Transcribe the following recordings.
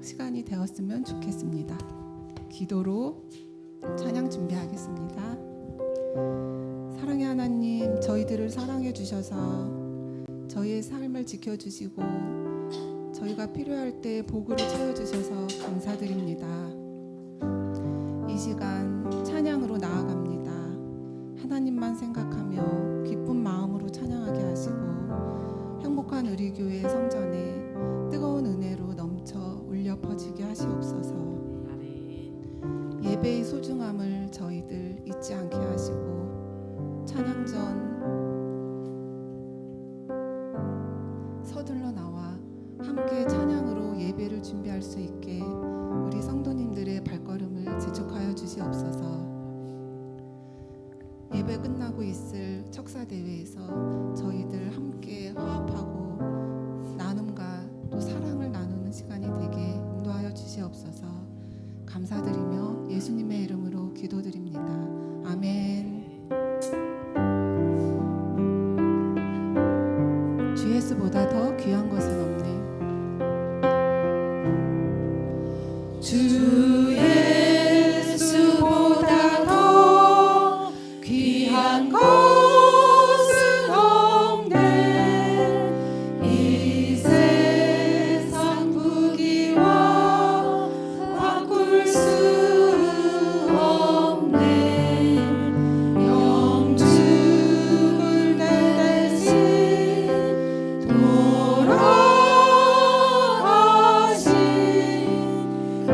시간이 되었으면 좋겠습니다. 기도로 찬양 준비하겠습니다. 사랑의 하나님, 저희들을 사랑해 주셔서 저희의 삶을 지켜주시고 저희가 필요할 때 복으로 채워주셔서 감사드립니다. 이 시간 찬양으로 나아갑니다. 하나님만 생각하며 기쁜 마음으로 찬양하게 하시고 행복한 우리교회 성전에 뜨거운 은혜로 넘쳐 울려 퍼지게 하시옵소서. 예배의 소중함을 저희들 잊지 않게 하시고 찬양 전 서둘러 나와 함께 찬양으로 예배를 준비할 수 있게 우리 성도님들의 발걸음을 재촉하여 주시옵소서. 예배 끝나고 있을 척사대회에서 저희들 함께 화합하고 나눔과 또 사랑을 나누는 시간이 되게 인도하여 주시옵소서. 감사드리며 예수님의 이름으로 기도드립니다. 아멘. 주 예수보다 더 귀한 것은 없네. 주 예수보다 더 귀한 것은 없네. 이 세상 부귀와 바꿀 수 없네. 영죽을 내 대신 돌아가신 그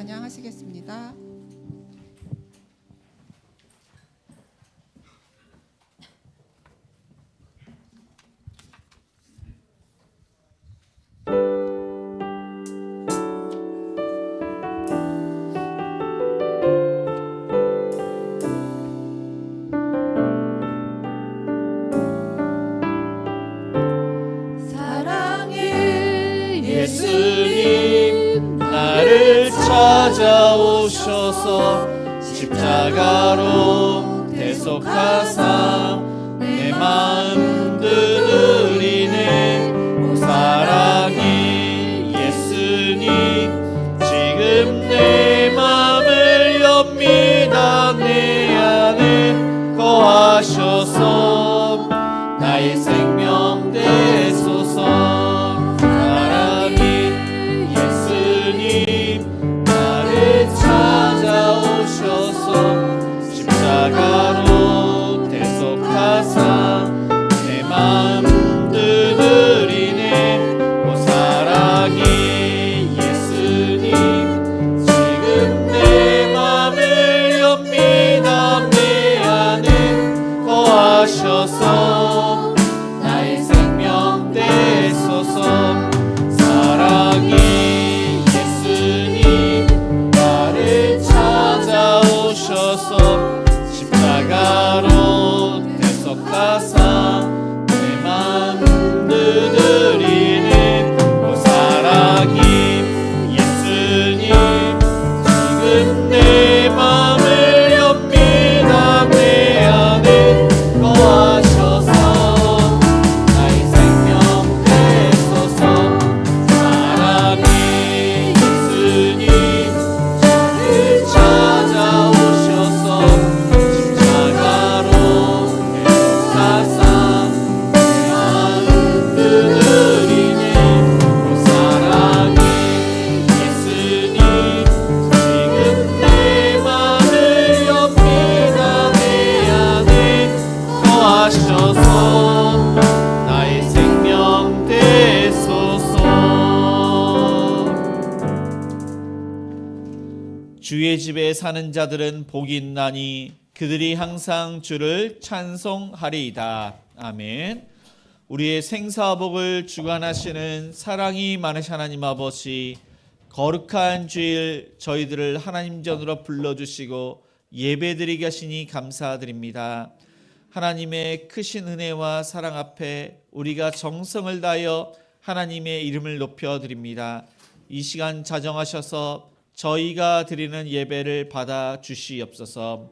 찬양하시겠습니다. 사랑의 예수님 나를 찾아오셔서 십자가로 대속하사 내 마음 두드리네. 오 사랑의 예수님 지금 내 마음을 엽니다. 내 안에 거하셔서 나의 생명 되소서. 사랑의 예수님 나를 찾아오셔서 십자가로 대속하사 내 마음 두드리네. 오 사랑의 예수님 지금 내 마음을 엽니다. 내 안에 거하셔서 나의 생명 되소서. 사랑의 예수님 나를 찾아오셔서 십자가로 대속하사 내 마음 두드리네. 오 사랑의 예수님 지금 내 마음을 엽니다. 내 안에 거하셔서 나의 생명 되소서. 사랑의 예수님 나를 찾아오셔서 십자가로 대속하사 내 마음 두드리네. 오 사랑의 예수님 지금 내 마음을 엽니다. 내 안에 거하셔서 나의 생명 되소서. 주의 집에 사는 자들은 복이 있나니 그들이 항상 주를 찬송하리이다. 아멘. 우리의 생사복을 주관하시는 사랑이 많으신 하나님 아버지, 거룩한 주일 저희들을 하나님 전으로 불러주시고 예배드리게 하시니 감사드립니다. 하나님의 크신 은혜와 사랑 앞에 우리가 정성을 다하여 하나님의 이름을 높여드립니다. 이 시간 자정하셔서 저희가 드리는 예배를 받아 주시옵소서.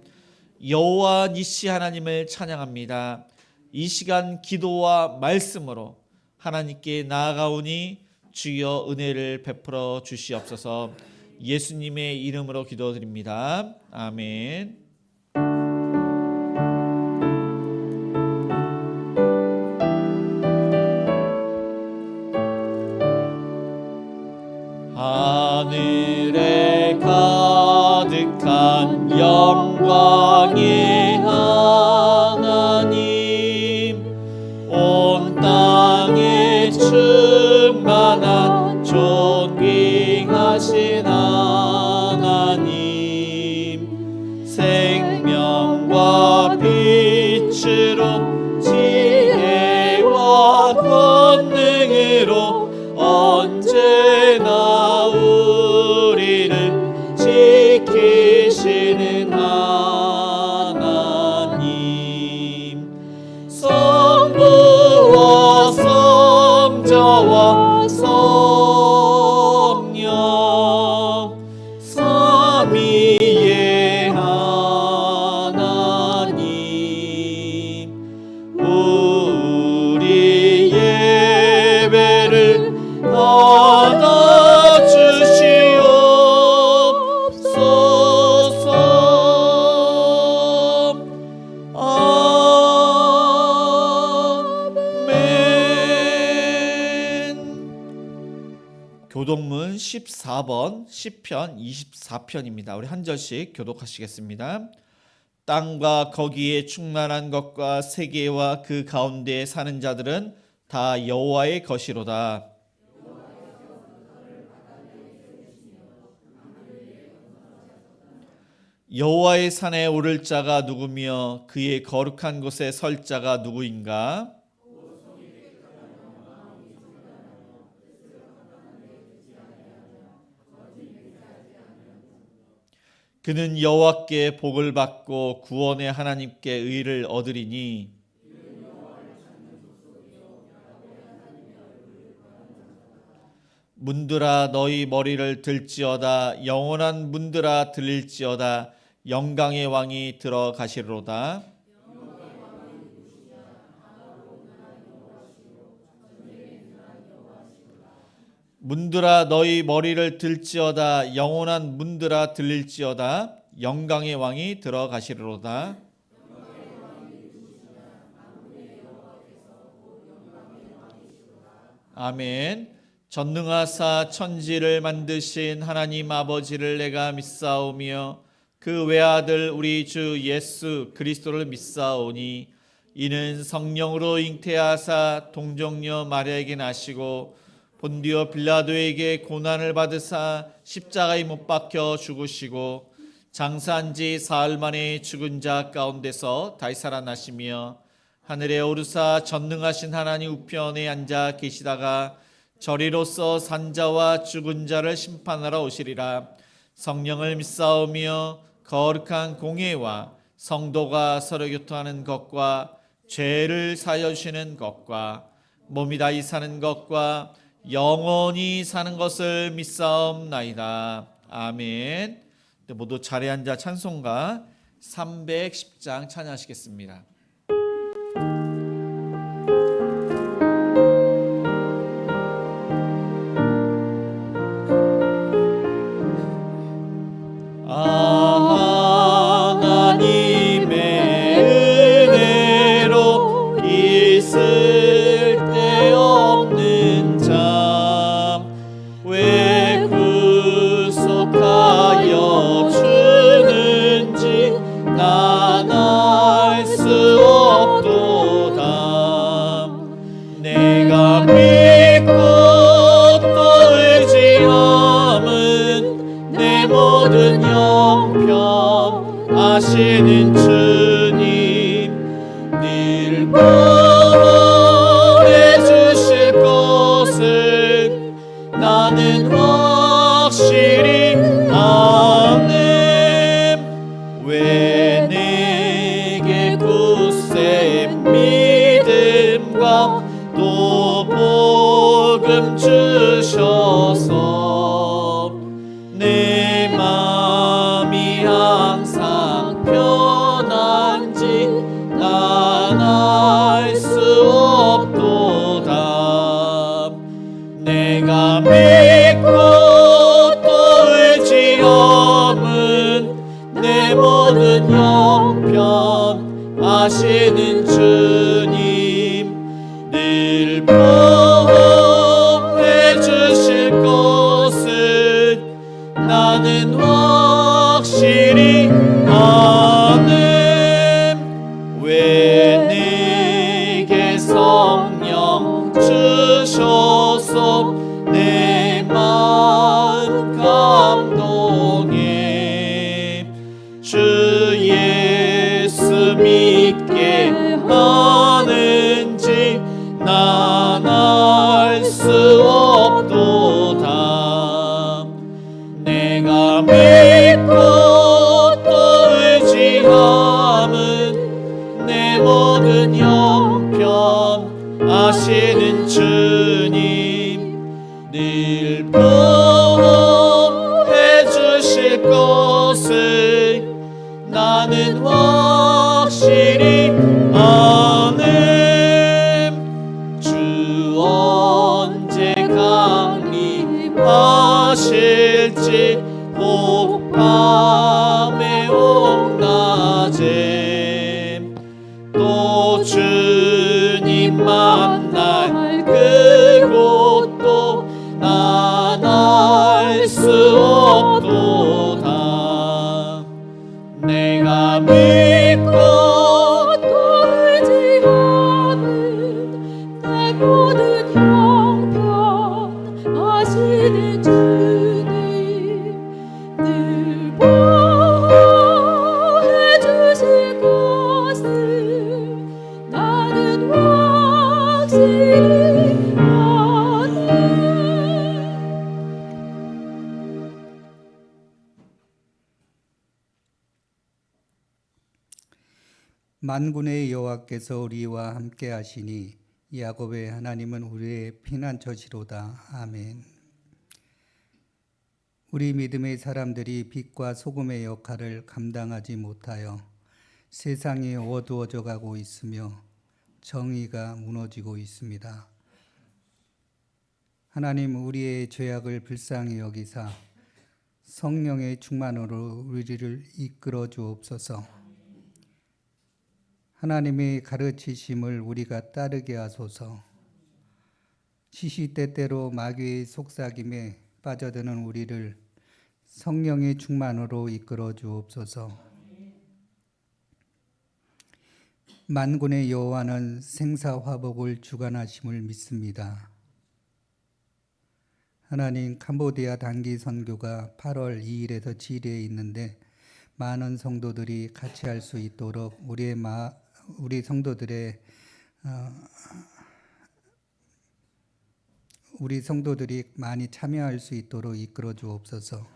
여호와 니시 하나님을 찬양합니다. 이 시간 기도와 말씀으로 하나님께 나아가오니 주여 은혜를 베풀어 주시옵소서. 예수님의 이름으로 기도드립니다. 아멘. 하늘에 가득한 영광의 하나님, 온 땅에 충만한 존귀하신 하나님, 생명과 빛으로 지혜와 권능으로 언제나 우리를 지키시는 하나님, 성부와 성자와 성령 삼위의 하나님, 우리 예배를 받아 주시옵소서. 아멘. 교독문 14번 시편 24편입니다. 우리 한 절씩 교독하시겠습니다. 땅과 거기에 충만한 것과 세계와 그 가운데 사는 자들은 다 여호와의 것이로다. 여호와의 산에 오를 자가 누구며 그의 거룩한 곳에 설 자가 누구인가? 그는 여호와께 복을 받고 구원의 하나님께 의를 얻으리니 문들아 너희 머리를 들지어다 영원한 문들아 들릴지어다 영광의 왕이 들어가시리로다. 문들아 너희 머리를 들지어다 영원한 문들아 들릴지어다 영광의 왕이 들어가시리로다. 아멘. 전능하사 천지를 만드신 하나님 아버지를 내가 믿사오며 그 외아들 우리 주 예수 그리스도를 믿사오니 이는 성령으로 잉태하사 동정녀 마리아에게 나시고 본디오 빌라도에게 고난을 받으사 십자가에 못 박혀 죽으시고 장사한 지 사흘 만에 죽은 자 가운데서 다시 살아나시며 하늘에 오르사 전능하신 하나님 우편에 앉아 계시다가 저리로서 산자와 죽은 자를 심판하러 오시리라. 성령을 믿사오며 거룩한 공회와 성도가 서로 교통하는 것과 죄를 사하여 주시는 것과 몸이 다시 사는 것과 영원히 사는 것을 믿사옵나이다. 아멘. 모두 자리에 앉아 찬송가 310장 찬양하시겠습니다. 아시는 주님 늘 보호해 주실 것을 나는 확실히 아네. 왜 내게 굳세 믿음과 또 복음 주셔서 내 마음이 항상 편한지 난 알 수 없도다. 내가 믿고 또 의지함은 내 모든 형편 아시는 주님 늘 보호해 주실 것을 나는 확실히 아네. 왜 내게 성령 주셔서 내 마음 감동해 주 예수 믿게 하는지 난 알 수 없도다. 내가 믿고 또 의지함은 내 모든 형편 아시는 주님 늘 보호해 주실 것을 나는 확실히 아네. 주 언제 강림하실지 밤에 옥낮에 또 주님 만날 그곳도 난 알 수 없도다. 내가 믿고 또 의지함은 내 모든 형편 아시는 주님 늘 보호해 만군의 여호와께서 우리와 함께 하시니 야곱의 하나님은 우리의 피난처시로다. 아멘. 우리 믿음의 사람들이 빛과 소금의 역할을 감당하지 못하여 세상이 어두워져 가고 있으며 정의가 무너지고 있습니다. 하나님, 우리의 죄악을 불쌍히 여기사 성령의 충만으로 우리를 이끌어 주옵소서. 하나님의 가르치심을 우리가 따르게 하소서. 시시때때로 마귀의 속삭임에 빠져드는 우리를 성령의 충만으로 이끌어 주옵소서. 만군의 여호와는 생사화복을 주관하심을 믿습니다. 하나님, 캄보디아 단기 선교가 8월 2일에서 7일에 있는데 많은 성도들이 같이 할 수 있도록 우리 성도들이 많이 참여할 수 있도록 이끌어 주옵소서.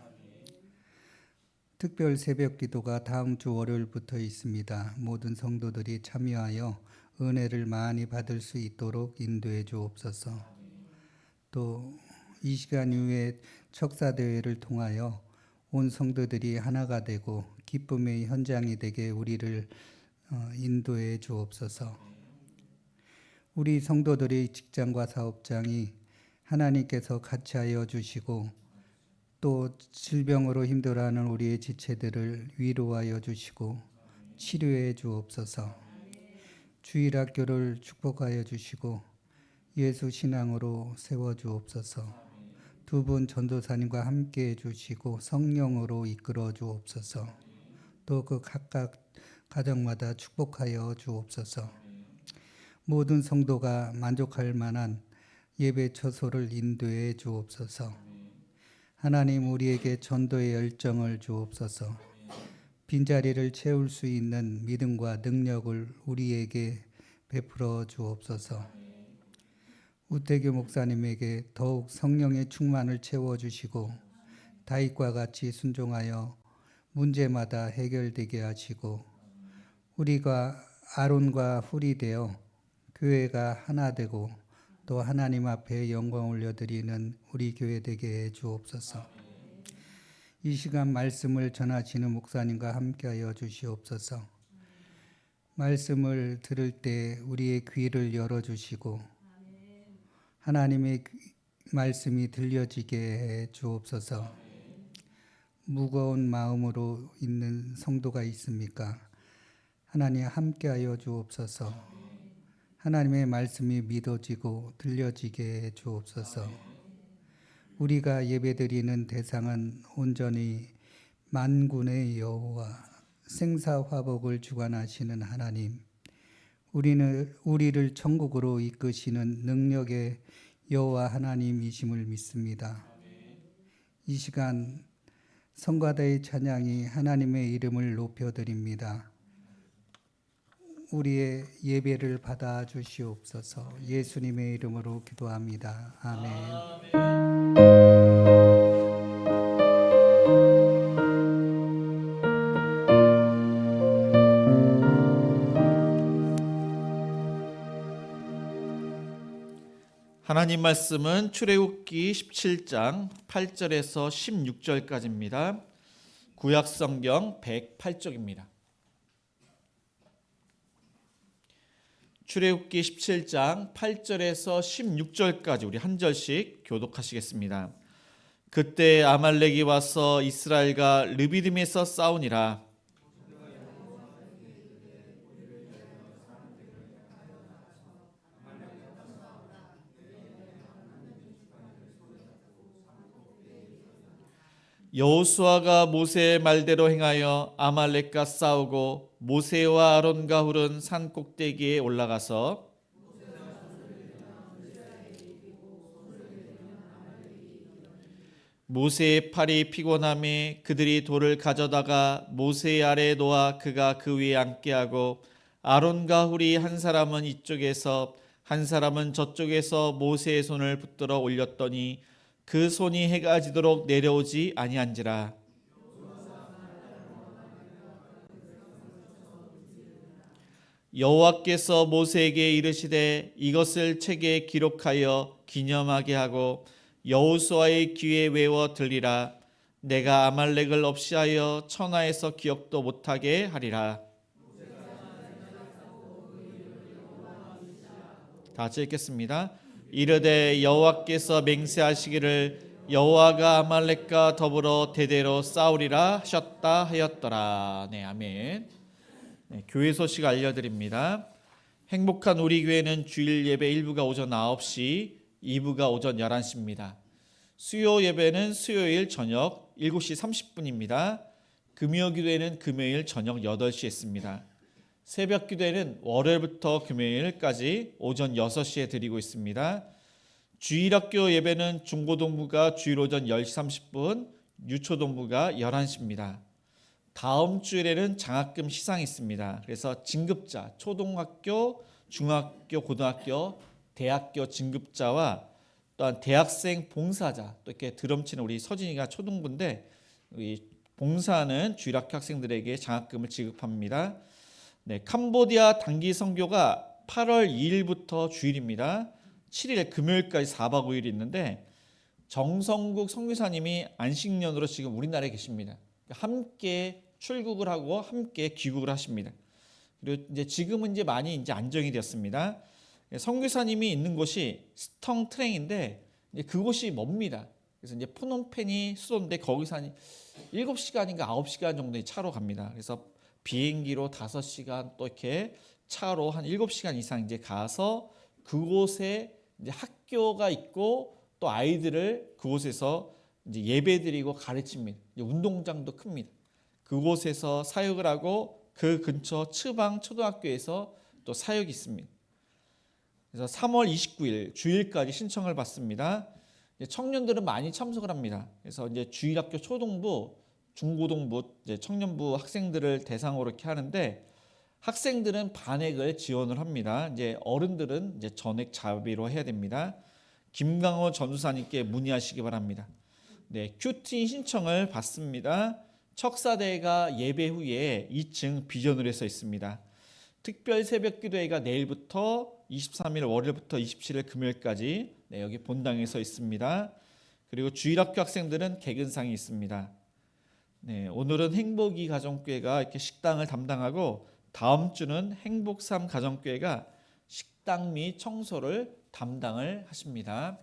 특별 새벽 기도가 다음 주 월요일부터 있습니다. 모든 성도들이 참여하여 은혜를 많이 받을 수 있도록 인도해 주옵소서. 또 이 시간 이후에 척사대회를 통하여 온 성도들이 하나가 되고 기쁨의 현장이 되게 우리를 인도해 주옵소서. 우리 성도들의 직장과 사업장이 하나님께서 같이 하여 주시고 또 질병으로 힘들어하는 우리의 지체들을 위로하여 주시고 치료해 주옵소서. 주일학교를 축복하여 주시고 예수 신앙으로 세워 주옵소서. 두 분 전도사님과 함께 해주시고 성령으로 이끌어 주옵소서. 또 그 각각 가정마다 축복하여 주옵소서. 모든 성도가 만족할 만한 예배 처소를 인도해 주옵소서. 하나님, 우리에게 전도의 열정을 주옵소서. 빈자리를 채울 수 있는 믿음과 능력을 우리에게 베풀어 주옵소서. 우태규 목사님에게 더욱 성령의 충만을 채워주시고 다윗과 같이 순종하여 문제마다 해결되게 하시고 우리가 아론과 훌이 되어 교회가 하나 되고 또 하나님 앞에 영광 올려드리는 우리 교회 되게 해 주옵소서. 이 시간 말씀을 전하시는 목사님과 함께하여 주시옵소서. 말씀을 들을 때 우리의 귀를 열어주시고 하나님의 말씀이 들려지게 해 주옵소서. 무거운 마음으로 있는 성도가 있습니까? 하나님 함께하여 주옵소서. 하나님의 말씀이 믿어지고 들려지게 해 주옵소서. 우리가 예배드리는 대상은 온전히 만군의 여호와 생사화복을 주관하시는 하나님, 우리를 천국으로 이끄시는 능력의 여호와 하나님이심을 믿습니다. 이 시간 성가대의 찬양이 하나님의 이름을 높여드립니다. 우리의 예배를 받아 주시옵소서. 예수님의 이름으로 기도합니다. 아멘. 하나님 말씀은 출애굽기 17장 8절에서 16절까지입니다. 구약 성경 108쪽입니다. 출애굽기 17장 8절에서 16절까지 우리 한 절씩 교독하시겠습니다. 그때 아말렉이 와서 이스라엘과 르비딤에서 싸우니라. 여호수아가 모세의 말대로 행하여 아말렉과 싸우고 모세와 아론과 훌은 산 꼭대기에 올라가서 모세의 팔이 피곤함에 그들이 돌을 가져다가 모세 아래에 놓아 그가 그 위에 앉게 하고 아론과 훌이 한 사람은 이쪽에서 한 사람은 저쪽에서 모세의 손을 붙들어 올렸더니 그 손이 해가 지도록 내려오지 아니한지라. 여호와께서 모세에게 이르시되 이것을 책에 기록하여 기념하게 하고 여호수아의 귀에 외워 들리라. 내가 아말렉을 없이하여 천하에서 기억도 못하게 하리라. 다 같이 읽겠습니다. 이르되 여호와께서 맹세하시기를 여호와가 아말렉과 더불어 대대로 싸우리라 하셨다 하였더라. 네, 아멘. 네, 교회 소식 알려드립니다. 행복한 우리 교회는 주일 예배 1부가 오전 9시, 2부가 오전 11시입니다. 수요 예배는 수요일 저녁 7시 30분입니다. 금요 기도회는 금요일 저녁 8시에 있습니다. 새벽 기도회는 월요일부터 금요일까지 오전 6시에 드리고 있습니다. 주일학교 예배는 중고동부가 주일 오전 10시 30분, 유초동부가 11시입니다. 다음 주일에는 장학금 시상이 있습니다. 그래서 진급자, 초등학교, 중학교, 고등학교, 대학교 진급자와 또한 대학생 봉사자, 또 이렇게 드럼 치는 우리 서진이가 초등부인데 우리 봉사하는 주일학교 학생들에게 장학금을 지급합니다. 네, 캄보디아 단기 선교가 8월 2일부터 주일입니다. 7일 금요일까지 4박 5일이 있는데 정성국 선교사님이 안식년으로 지금 우리나라에 계십니다. 함께 출국을 하고 함께 귀국을 하십니다. 그리고 이제 지금은 이제 많이 이제 안정이 되었습니다. 선교사님이 있는 곳이 스텅트랭인데 이제 그곳이 멉니다. 그래서 이제 푸놈펜이 수도인데 거기서 한 7시간인가 9시간 정도의 차로 갑니다. 그래서 비행기로 5시간 또 이렇게 차로 한 7시간 이상 이제 가서 그곳에 이제 학교가 있고 또 아이들을 그곳에서 이제 예배드리고 가르칩니다. 이제 운동장도 큽니다. 그곳에서 사역을 하고 그 근처 츠방 초등학교에서 또 사역이 있습니다. 그래서 3월 29일 주일까지 신청을 받습니다. 청년들은 많이 참석을 합니다. 그래서 이제 주일학교 초등부, 중고등부, 이제 청년부 학생들을 대상으로 이렇게 하는데 학생들은 반액을 지원을 합니다. 이제 어른들은 이제 전액 자비로 해야 됩니다. 김강호 전수사님께 문의하시기 바랍니다. 네, 큐티 신청을 받습니다. 척사대가 예배 후에 2층 비전홀에 서 있습니다. 특별 새벽 기도회가 내일부터 23일 월요일부터 27일 금요일까지 네, 여기 본당에 서 있습니다. 그리고 주일학교 학생들은 개근상이 있습니다. 네, 오늘은 행복이 가정교회가 이렇게 식당을 담당하고 다음 주는 행복삼 가정교회가 식당 및 청소를 담당을 하십니다.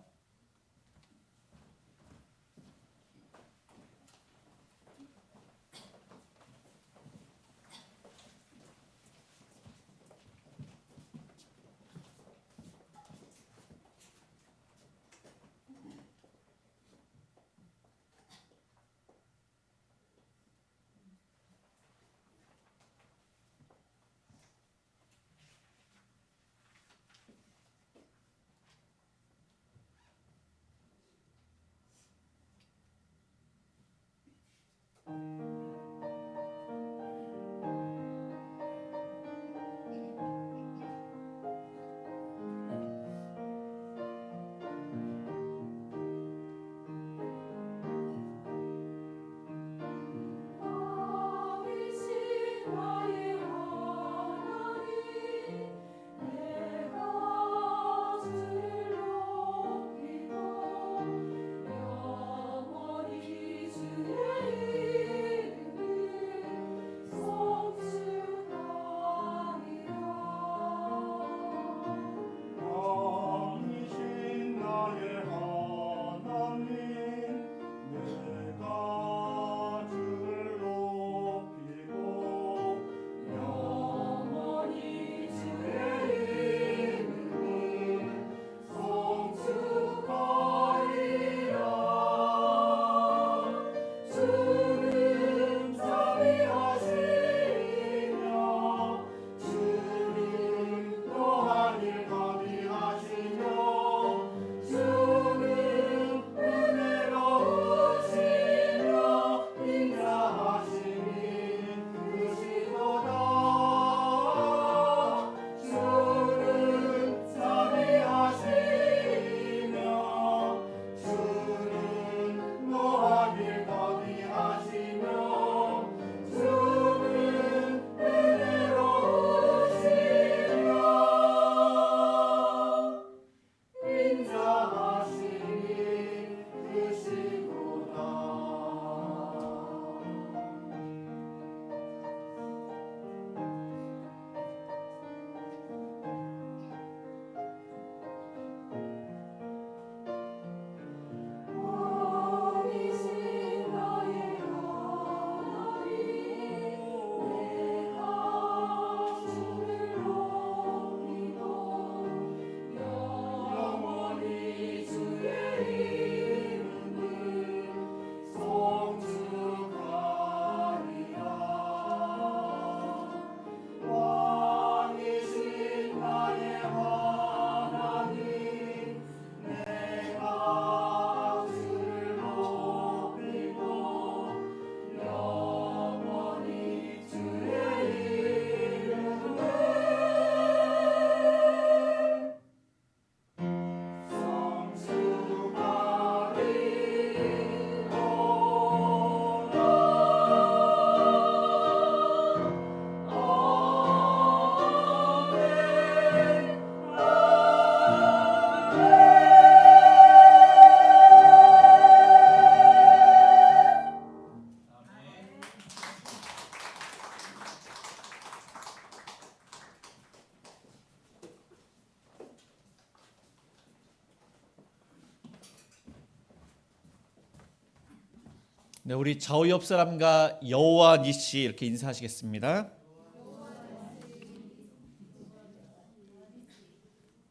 네, 우리 좌우 옆 사람과 여호와 니시 이렇게 인사하시겠습니다.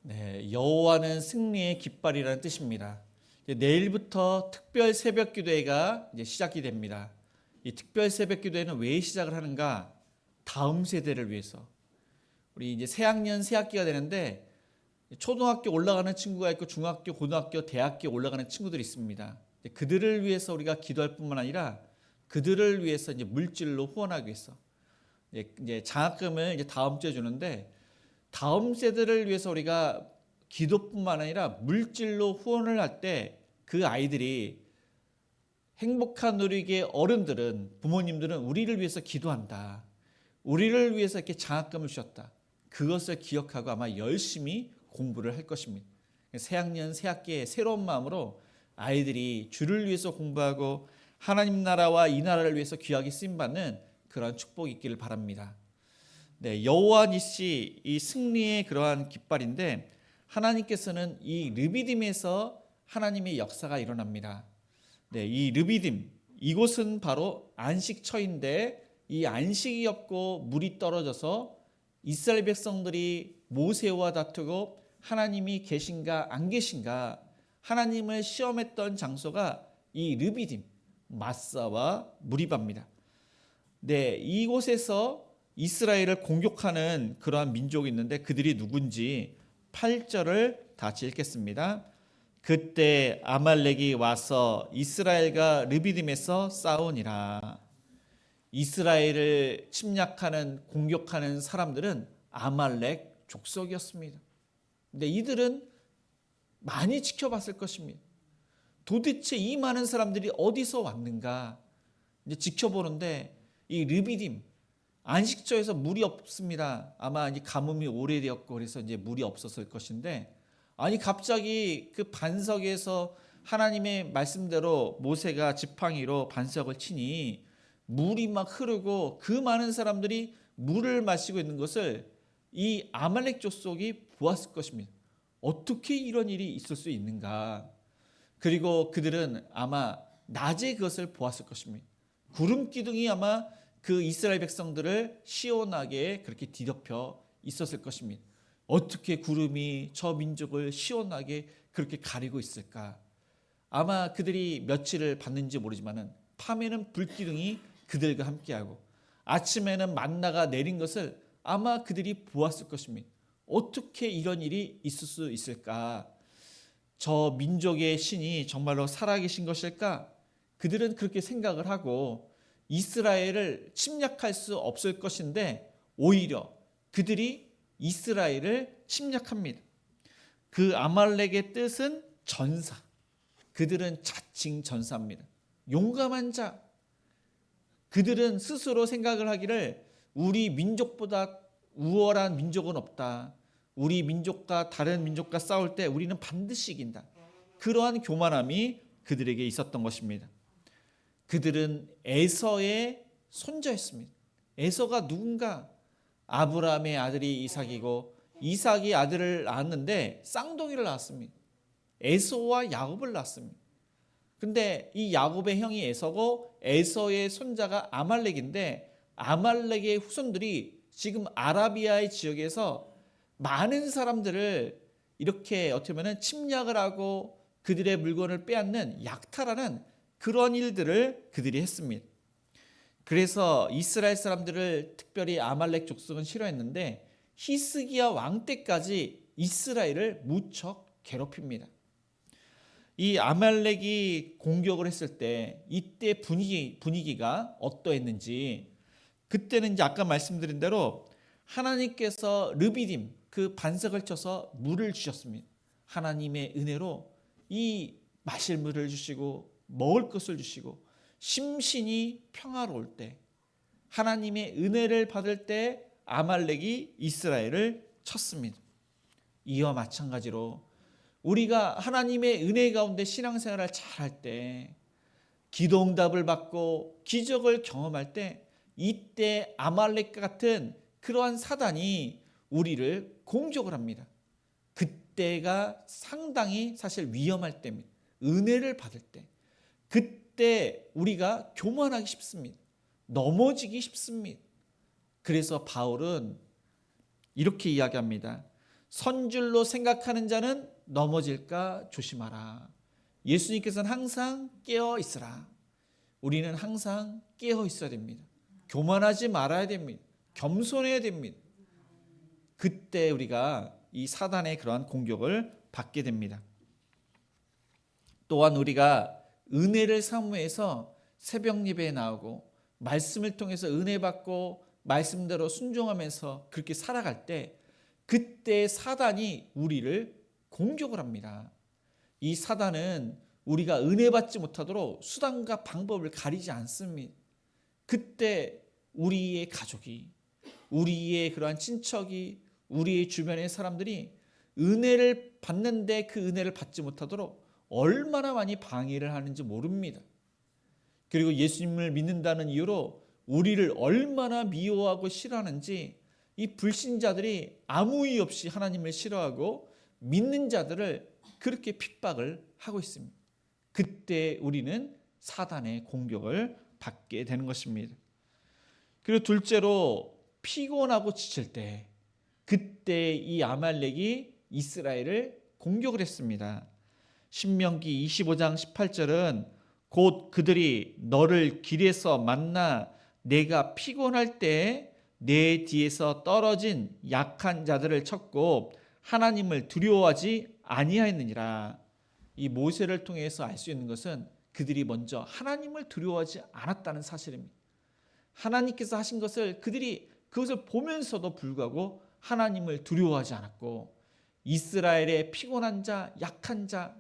네, 여호와는 승리의 깃발이라는 뜻입니다. 내일부터 특별 새벽 기도회가 이제 시작이 됩니다. 이 특별 새벽 기도회는 왜 시작을 하는가? 다음 세대를 위해서. 우리 이제 새학년 새학기가 되는데 초등학교 올라가는 친구가 있고 중학교, 고등학교, 대학교 올라가는 친구들이 있습니다. 그들을 위해서 우리가 기도할 뿐만 아니라 그들을 위해서 이제 물질로 후원하기 위해서 이제 장학금을 이제 다음 주에 주는데 다음 세대를 위해서 우리가 기도뿐만 아니라 물질로 후원을 할 때 그 아이들이 행복한 우리에게 어른들은 부모님들은 우리를 위해서 기도한다. 우리를 위해서 이렇게 장학금을 주셨다. 그것을 기억하고 아마 열심히 공부를 할 것입니다. 새학년 새학기의 새로운 마음으로 아이들이 주를 위해서 공부하고 하나님 나라와 이 나라를 위해서 귀하게 쓰임받는 그러한 축복이 있기를 바랍니다. 네, 여호와 니시 이 승리의 그러한 깃발인데 하나님께서는 이 르비딤에서 하나님의 역사가 일어납니다. 네, 이 르비딤 이곳은 바로 안식처인데 이 안식이 없고 물이 떨어져서 이스라엘 백성들이 모세와 다투고 하나님이 계신가 안 계신가 하나님을 시험했던 장소가 이 르비딤 마사와 무리바입니다. 네, 이곳에서 이스라엘을 공격하는 그러한 민족이 있는데 그들이 누군지 8절을 같이 읽겠습니다. 그때 아말렉이 와서 이스라엘과 르비딤에서 싸우니라. 이스라엘을 침략하는 공격하는 사람들은 아말렉 족속이었습니다. 근데 이들은 많이 지켜봤을 것입니다. 도대체 이 많은 사람들이 어디서 왔는가 이제 지켜보는데 이 르비딤 안식처에서 물이 없습니다. 아마 이제 가뭄이 오래되었고 그래서 이제 물이 없었을 것인데 아니 갑자기 그 반석에서 하나님의 말씀대로 모세가 지팡이로 반석을 치니 물이 막 흐르고 그 많은 사람들이 물을 마시고 있는 것을 이 아말렉 족속이 보았을 것입니다. 어떻게 이런 일이 있을 수 있는가? 그리고 그들은 아마 낮에 그것을 보았을 것입니다. 구름 기둥이 아마 그 이스라엘 백성들을 시원하게 그렇게 뒤덮여 있었을 것입니다. 어떻게 구름이 저 민족을 시원하게 그렇게 가리고 있을까? 아마 그들이 며칠을 봤는지 모르지만은 밤에는 불기둥이 그들과 함께하고 아침에는 만나가 내린 것을 아마 그들이 보았을 것입니다. 어떻게 이런 일이 있을 수 있을까? 저 민족의 신이 정말로 살아계신 것일까? 그들은 그렇게 생각을 하고 이스라엘을 침략할 수 없을 것인데 오히려 그들이 이스라엘을 침략합니다. 그 아말렉의 뜻은 전사. 그들은 자칭 전사입니다. 용감한 자. 그들은 스스로 생각을 하기를 우리 민족보다 우월한 민족은 없다. 우리 민족과 다른 민족과 싸울 때 우리는 반드시 이긴다. 그러한 교만함이 그들에게 있었던 것입니다. 그들은 에서의 손자였습니다. 에서가 누군가? 아브라함의 아들이 이삭이고 이삭이 아들을 낳았는데 쌍둥이를 낳았습니다. 에서와 야곱을 낳았습니다. 근데 이 야곱의 형이 에서고 에서의 손자가 아말렉인데 아말렉의 후손들이 지금 아라비아의 지역에서 많은 사람들을 이렇게 어떻게 보면 침략을 하고 그들의 물건을 빼앗는 약탈하는 그런 일들을 그들이 했습니다. 그래서 이스라엘 사람들을 특별히 아말렉 족속은 싫어했는데 히스기야 왕 때까지 이스라엘을 무척 괴롭힙니다. 이 아말렉이 공격을 했을 때 이때 분위기가 어떠했는지 그때는 이제 아까 말씀드린 대로 하나님께서 르비딤 그 반석을 쳐서 물을 주셨습니다. 하나님의 은혜로 이 마실 물을 주시고 먹을 것을 주시고 심신이 평화로울 때 하나님의 은혜를 받을 때 아말렉이 이스라엘을 쳤습니다. 이와 마찬가지로 우리가 하나님의 은혜 가운데 신앙생활을 잘할 때 기도 응답을 받고 기적을 경험할 때 이때 아말렉 같은 그러한 사단이 우리를 공격을 합니다. 그때가 상당히 사실 위험할 때입니다. 은혜를 받을 때 그때 우리가 교만하기 쉽습니다. 넘어지기 쉽습니다. 그래서 바울은 이렇게 이야기합니다. 선줄로 생각하는 자는 넘어질까 조심하라. 예수님께서는 항상 깨어 있으라. 우리는 항상 깨어 있어야 됩니다. 교만하지 말아야 됩니다. 겸손해야 됩니다. 그때 우리가 이 사단의 그러한 공격을 받게 됩니다. 또한 우리가 은혜를 사모해서 새벽 예배에 나오고 말씀을 통해서 은혜 받고 말씀대로 순종하면서 그렇게 살아갈 때 그때 사단이 우리를 공격을 합니다. 이 사단은 우리가 은혜 받지 못하도록 수단과 방법을 가리지 않습니다. 그때 우리의 가족이, 우리의 그러한 친척이, 우리의 주변의 사람들이 은혜를 받는데 그 은혜를 받지 못하도록 얼마나 많이 방해를 하는지 모릅니다. 그리고 예수님을 믿는다는 이유로 우리를 얼마나 미워하고 싫어하는지 이 불신자들이 아무 이유 없이 하나님을 싫어하고 믿는 자들을 그렇게 핍박을 하고 있습니다. 그때 우리는 사단의 공격을 받게 되는 것입니다. 그리고 둘째로 피곤하고 지칠 때 그때 이 아말렉이 이스라엘을 공격을 했습니다. 신명기 25장 18절은 곧 그들이 너를 길에서 만나 내가 피곤할 때 내 뒤에서 떨어진 약한 자들을 쳤고 하나님을 두려워하지 아니하였느니라. 이 모세를 통해서 알 수 있는 것은 그들이 먼저 하나님을 두려워하지 않았다는 사실입니다. 하나님께서 하신 것을 그들이 그것을 보면서도 불구하고 하나님을 두려워하지 않았고 이스라엘의 피곤한 자, 약한 자,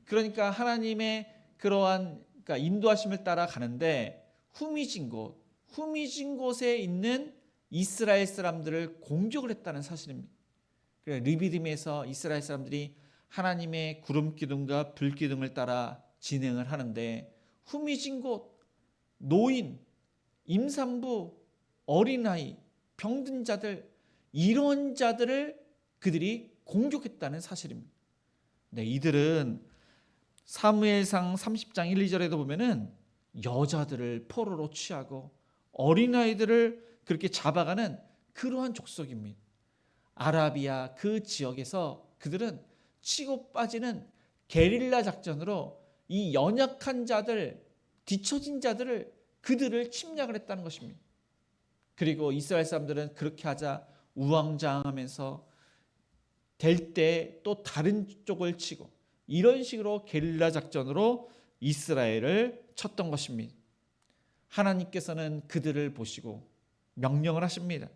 그러니까 하나님의 그러한 인도하심을 따라 가는데 후미진 곳에 있는 이스라엘 사람들을 공격을 했다는 사실입니다. 르비딤에서 이스라엘 사람들이 하나님의 구름 기둥과 불 기둥을 따라 진행을 하는데 후미진 곳, 노인, 임산부, 어린아이, 병든 자들, 이런 자들을 그들이 공격했다는 사실입니다. 네, 이들은 사무엘상 30장 1, 2절에도 보면은 여자들을 포로로 취하고 어린아이들을 그렇게 잡아가는 그러한 족속입니다. 아라비아 그 지역에서 그들은 치고 빠지는 게릴라 작전으로 이 연약한 자들, 뒤처진 자들을 그들을 침략을 했다는 것입니다. 그리고 이스라엘 사람들은 그렇게 하자 우왕좌왕하면서 될 때 또 다른 쪽을 치고 이런 식으로 게릴라 작전으로 이스라엘을 쳤던 것입니다. 하나님께서는 그들을 보시고 명령을 하십니다.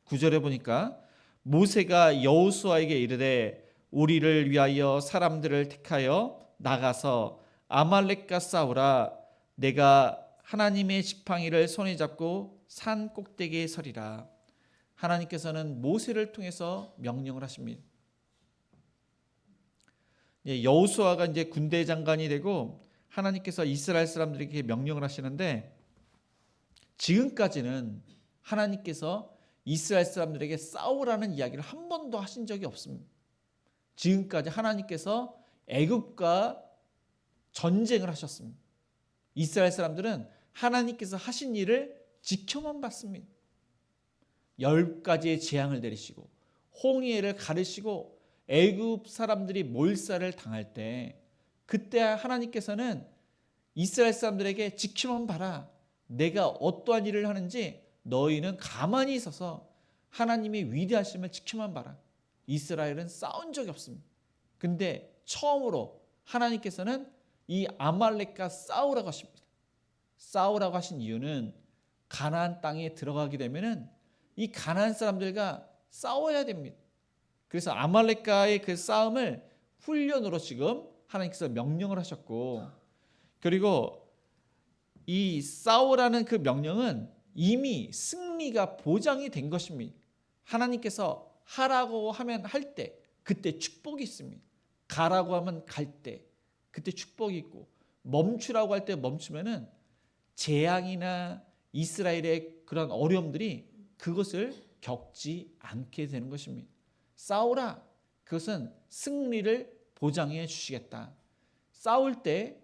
9절에 보니까 모세가 여호수아에게 이르되 우리를 위하여 사람들을 택하여 나가서 아말렉과 싸우라. 내가 하나님의 지팡이를 손에 잡고 산 꼭대기에 서리라. 하나님께서는 모세를 통해서 명령을 하십니다. 여호수아가 이제 군대 장관이 되고 하나님께서 이스라엘 사람들에게 명령을 하시는데 지금까지는 하나님께서 이스라엘 사람들에게 싸우라는 이야기를 한 번도 하신 적이 없습니다. 지금까지 하나님께서 애굽과 전쟁을 하셨습니다. 이스라엘 사람들은 하나님께서 하신 일을 지켜만 봤습니다. 10가지의 재앙을 내리시고 홍해를 가르시고 애굽 사람들이 몰살을 당할 때 그때 하나님께서는 이스라엘 사람들에게 지켜만 봐라. 내가 어떠한 일을 하는지 너희는 가만히 있어서 하나님의 위대하심을 지켜만 봐라. 이스라엘은 싸운 적이 없습니다. 근데 처음으로 하나님께서는 이 아말렉과 싸우라고 하십니다. 싸우라고 하신 이유는 가나안 땅에 들어가게 되면은 이 가나안 사람들과 싸워야 됩니다. 그래서 아말렉과의 그 싸움을 훈련으로 지금 하나님께서 명령을 하셨고, 그리고 이 싸우라는 그 명령은 이미 승리가 보장이 된 것입니다. 하나님께서 하라고 하면 할 때 그때 축복이 있습니다. 가라고 하면 갈 때 그때 축복이 있고, 멈추라고 할 때 멈추면은 재앙이나 이스라엘의 그런 어려움들이 그것을 겪지 않게 되는 것입니다. 싸우라. 그것은 승리를 보장해 주시겠다. 싸울 때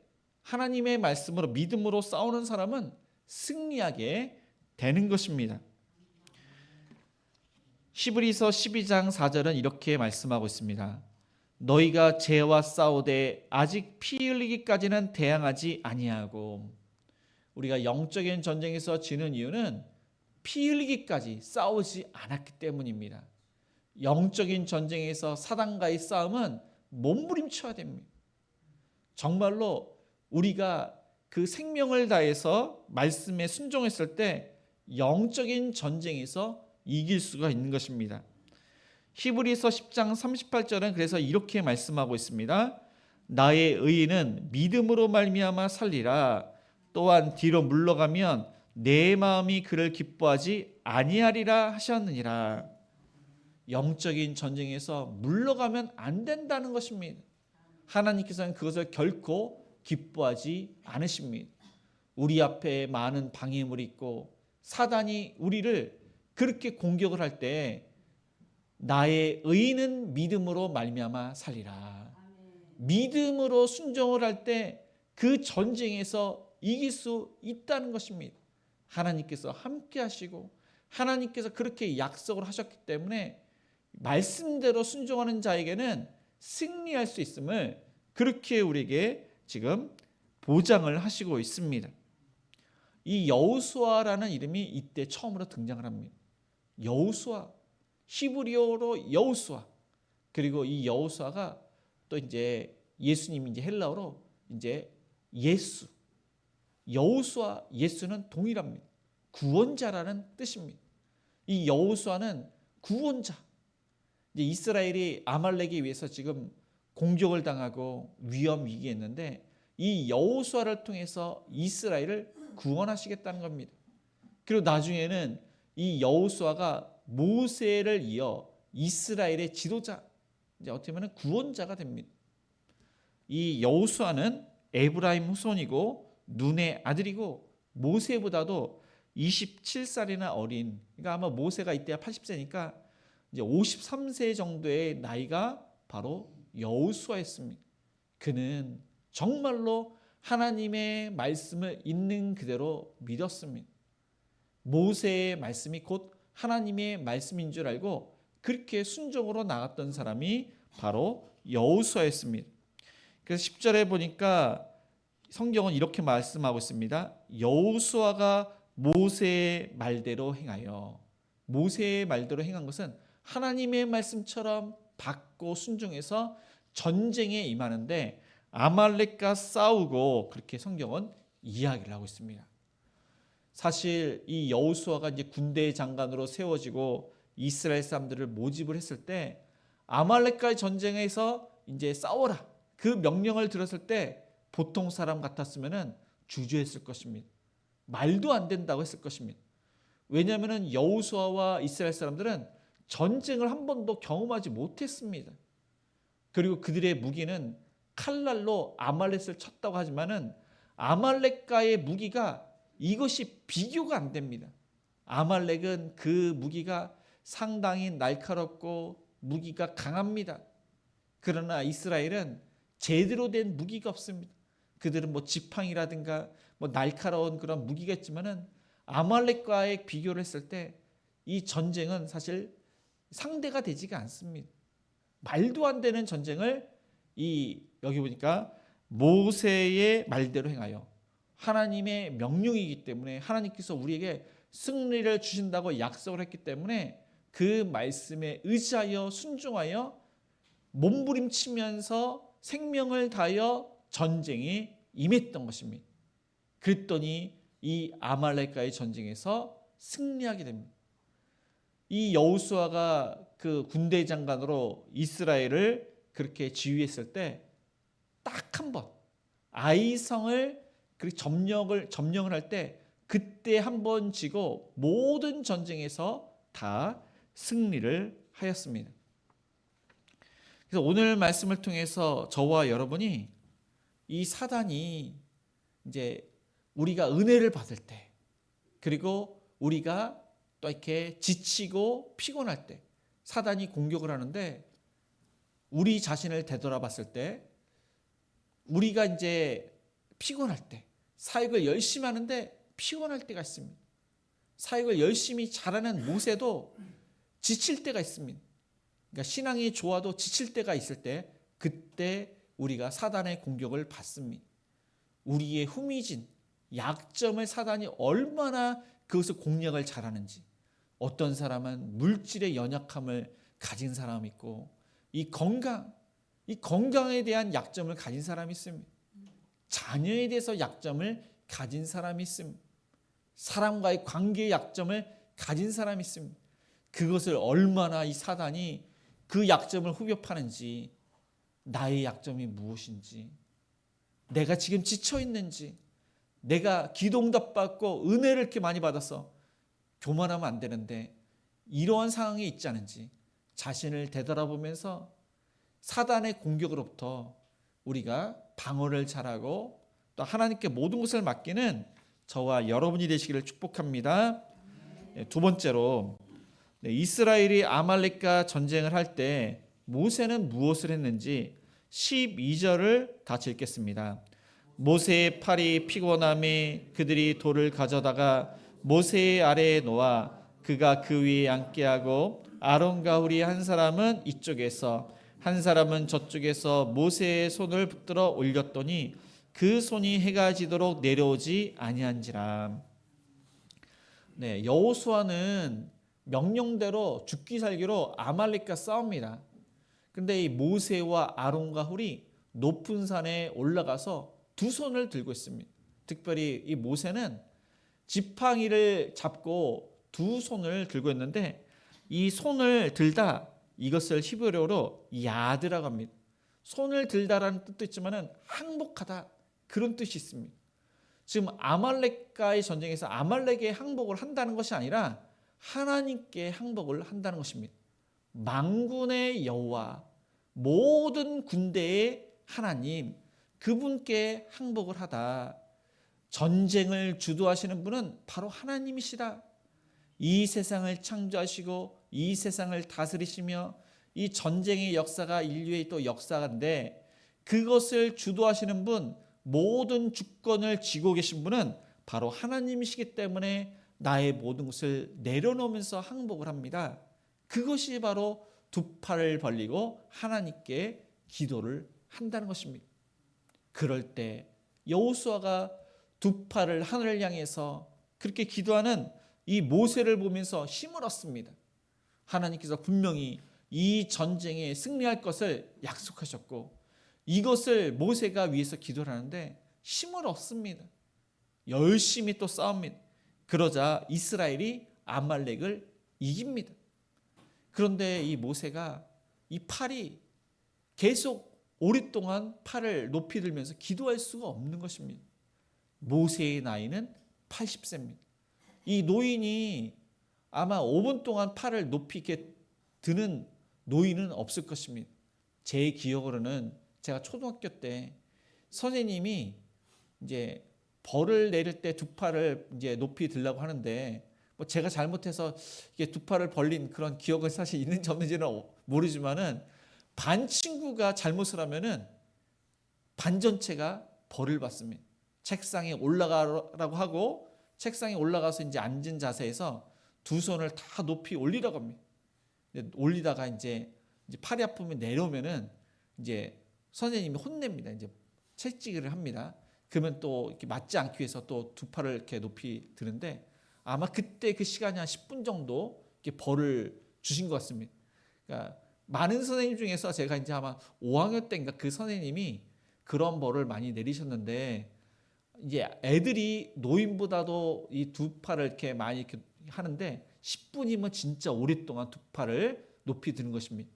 하나님의 말씀으로 믿음으로 싸우는 사람은 승리하게 되는 것입니다. 히브리서 12장 4절은 이렇게 말씀하고 있습니다. 너희가 죄와 싸우되 아직 피 흘리기까지는 대항하지 아니하고. 우리가 영적인 전쟁에서 지는 이유는 피 흘리기까지 싸우지 않았기 때문입니다. 영적인 전쟁에서 사단과의 싸움은 몸부림쳐야 됩니다. 정말로 우리가 그 생명을 다해서 말씀에 순종했을 때 영적인 전쟁에서 이길 수가 있는 것입니다. 히브리서 10장 38절은 그래서 이렇게 말씀하고 있습니다. 나의 의인은 믿음으로 말미암아 살리라. 또한 뒤로 물러가면 내 마음이 그를 기뻐하지 아니하리라 하셨느니라. 영적인 전쟁에서 물러가면 안 된다는 것입니다. 하나님께서는 그것을 결코 기뻐하지 않으십니다. 우리 앞에 많은 방해물이 있고 사단이 우리를 그렇게 공격을 할 때 나의 의인은 믿음으로 말미암아 살리라. 믿음으로 순종을 할 때 그 전쟁에서 이길 수 있다는 것입니다. 하나님께서 함께 하시고 하나님께서 그렇게 약속을 하셨기 때문에 말씀대로 순종하는 자에게는 승리할 수 있음을 그렇게 우리에게 지금 보장을 하시고 있습니다. 이 여호수아라는 이름이 이때 처음으로 등장을 합니다. 여호수아, 히브리어로 여호수아. 그리고 이 여호수아가 또 이제 예수님이 이제 헬라어로 이제 예수. 여호수아, 예수는 동일합니다. 구원자라는 뜻입니다. 이 여호수아는 구원자. 이제 이스라엘이 아말렉에 의해서 지금 공격을 당하고 위험 위기에 있는데 이 여호수아를 통해서 이스라엘을 구원하시겠다는 겁니다. 그리고 나중에는 이 여호수아가 모세를 이어 이스라엘의 지도자, 이제 어떻게 보면 구원자가 됩니다. 이 여호수아는 에브라임 후손이고 눈의 아들이고 모세보다도 27살이나 어린, 그러니까 아마 모세가 이때가 80세니까 이제 53세 정도의 나이가 바로 여호수아였습니다. 그는 정말로 하나님의 말씀을 있는 그대로 믿었습니다. 모세의 말씀이 곧 하나님의 말씀인 줄 알고 그렇게 순종으로 나갔던 사람이 바로 여호수아였습니다. 그래서 10절에 보니까 성경은 이렇게 말씀하고 있습니다. 여호수아가 모세의 말대로 행하여. 모세의 말대로 행한 것은 하나님의 말씀처럼 받고 순종해서 전쟁에 임하는데 아말렉과 싸우고, 그렇게 성경은 이야기를 하고 있습니다. 사실 이 여호수아가 이제 군대 장관으로 세워지고 이스라엘 사람들을 모집을 했을 때 아말렉과의 전쟁에서 이제 싸워라, 그 명령을 들었을 때 보통 사람 같았으면은 주저했을 것입니다. 말도 안 된다고 했을 것입니다. 왜냐하면 여호수아와 이스라엘 사람들은 전쟁을 한 번도 경험하지 못했습니다. 그리고 그들의 무기는 칼날로 아말렉을 쳤다고 하지만은 아말렉과의 무기가 이것이 비교가 안 됩니다. 아말렉은 그 무기가 상당히 날카롭고 무기가 강합니다. 그러나 이스라엘은 제대로 된 무기가 없습니다. 그들은 뭐 지팡이라든가 뭐 날카로운 그런 무기가 있지만은 아말렉과의 비교를 했을 때 이 전쟁은 사실 상대가 되지가 않습니다. 말도 안 되는 전쟁을 여기 보니까 모세의 말대로 행하여, 하나님의 명령이기 때문에 하나님께서 우리에게 승리를 주신다고 약속을 했기 때문에 그 말씀에 의지하여 순종하여 몸부림치면서 생명을 다하여 전쟁에 임했던 것입니다. 그랬더니 이 아말렉과의 전쟁에서 승리하게 됩니다. 이 여호수아가 그 군대 장관으로 이스라엘을 그렇게 지휘했을 때 딱 한 번 아이성을 점령을 할 때 그때 한 번 지고 모든 전쟁에서 다 승리를 하였습니다. 그래서 오늘 말씀을 통해서 저와 여러분이 이 사단이 이제 우리가 은혜를 받을 때, 그리고 우리가 또 이렇게 지치고 피곤할 때 사단이 공격을 하는데, 우리 자신을 되돌아봤을 때 우리가 이제 피곤할 때, 사역을 열심히 하는데 피곤할 때가 있습니다. 사역을 열심히 잘하는 모세도 지칠 때가 있습니다. 그러니까 신앙이 좋아도 지칠 때가 있을 때, 그때 우리가 사단의 공격을 받습니다. 우리의 후미진, 약점을 사단이 얼마나 그것을 공략을 잘하는지. 어떤 사람은 물질의 연약함을 가진 사람이 있고, 이 건강에 대한 약점을 가진 사람이 있습니다. 자녀에 대해서 약점을 가진 사람이 있습니다. 사람과의 관계의 약점을 가진 사람이 있습니다. 그것을 얼마나 이 사단이 그 약점을 후벼 파는지, 나의 약점이 무엇인지, 내가 지금 지쳐 있는지, 내가 기도 응답 받고 은혜를 이렇게 많이 받아서 교만하면 안 되는데 이러한 상황에 있지 않은지 자신을 되돌아보면서 사단의 공격으로부터 우리가 방어를 잘하고 또 하나님께 모든 것을 맡기는 저와 여러분이 되시기를 축복합니다. 두 번째로, 이스라엘이 아말렉과 전쟁을 할 때 모세는 무엇을 했는지 12절을 같이 읽겠습니다. 모세의 팔이 피곤함에 그들이 돌을 가져다가 모세의 아래에 놓아 그가 그 위에 앉게 하고 아론과 훌이 한 사람은 이쪽에서 한 사람은 저쪽에서 모세의 손을 붙들어 올렸더니 그 손이 해가 지도록 내려오지 아니한지라. 여호수아는 명령대로 죽기 살기로 아말렉과 싸웁니다. 근데 이 모세와 아론과 훌이 높은 산에 올라가서 두 손을 들고 있습니다. 특별히 이 모세는 지팡이를 잡고 두 손을 들고 있는데, 이 손을 들다, 이것을 히브리어로 야드라고 합니다. 손을 들다라는 뜻도 있지만 항복하다, 그런 뜻이 있습니다. 지금 아말렉과의 전쟁에서 아말렉에 항복을 한다는 것이 아니라 하나님께 항복을 한다는 것입니다. 만군의 여호와, 모든 군대의 하나님, 그분께 항복을 하다. 전쟁을 주도하시는 분은 바로 하나님이시다. 이 세상을 창조하시고 이 세상을 다스리시며 이 전쟁의 역사가 인류의 또 역사인데, 그것을 주도하시는 분, 모든 주권을 쥐고 계신 분은 바로 하나님이시기 때문에 나의 모든 것을 내려놓으면서 항복을 합니다. 그것이 바로 두 팔을 벌리고 하나님께 기도를 한다는 것입니다. 그럴 때 여호수아가 두 팔을 하늘을 향해서 그렇게 기도하는 이 모세를 보면서 힘을 얻습니다. 하나님께서 분명히 이 전쟁에 승리할 것을 약속하셨고, 이것을 모세가 위해서 기도를 하는데 힘을 얻습니다. 열심히 또 싸웁니다. 그러자 이스라엘이 아말렉을 이깁니다. 그런데 이 모세가 이 팔이 계속 오랫동안 팔을 높이 들면서 기도할 수가 없는 것입니다. 모세의 나이는 80세입니다. 이 노인이 아마 5분 동안 팔을 높이 이렇게 드는 노인은 없을 것입니다. 제 기억으로는 제가 초등학교 때 선생님이 이제 벌을 내릴 때 두 팔을 이제 높이 들라고 하는데, 뭐 제가 잘못해서 이게 두 팔을 벌린 그런 기억은 사실 있는지 없는지는 모르지만은, 반 친구가 잘못을 하면은 반 전체가 벌을 받습니다. 책상에 올라가라고 하고 책상에 올라가서 이제 앉은 자세에서 두 손을 다 높이 올리라고 합니다. 올리다가 이제 팔이 아프면 내려오면은 이제 선생님이 혼냅니다. 이제 채찍을 합니다. 그러면 또 이렇게 맞지 않기 위해서 또 두 팔을 이렇게 높이 드는데, 아마 그때 그 시간이 한 10분 정도 이렇게 벌을 주신 것 같습니다. 그러니까 많은 선생님 중에서 제가 이제 아마 5학년 때인가 그 선생님이 그런 벌을 많이 내리셨는데, 이제 애들이 노인보다도 이 두 팔을 이렇게 많이 이렇게 하는데 10분이면 진짜 오랫동안 두 팔을 높이 드는 것입니다.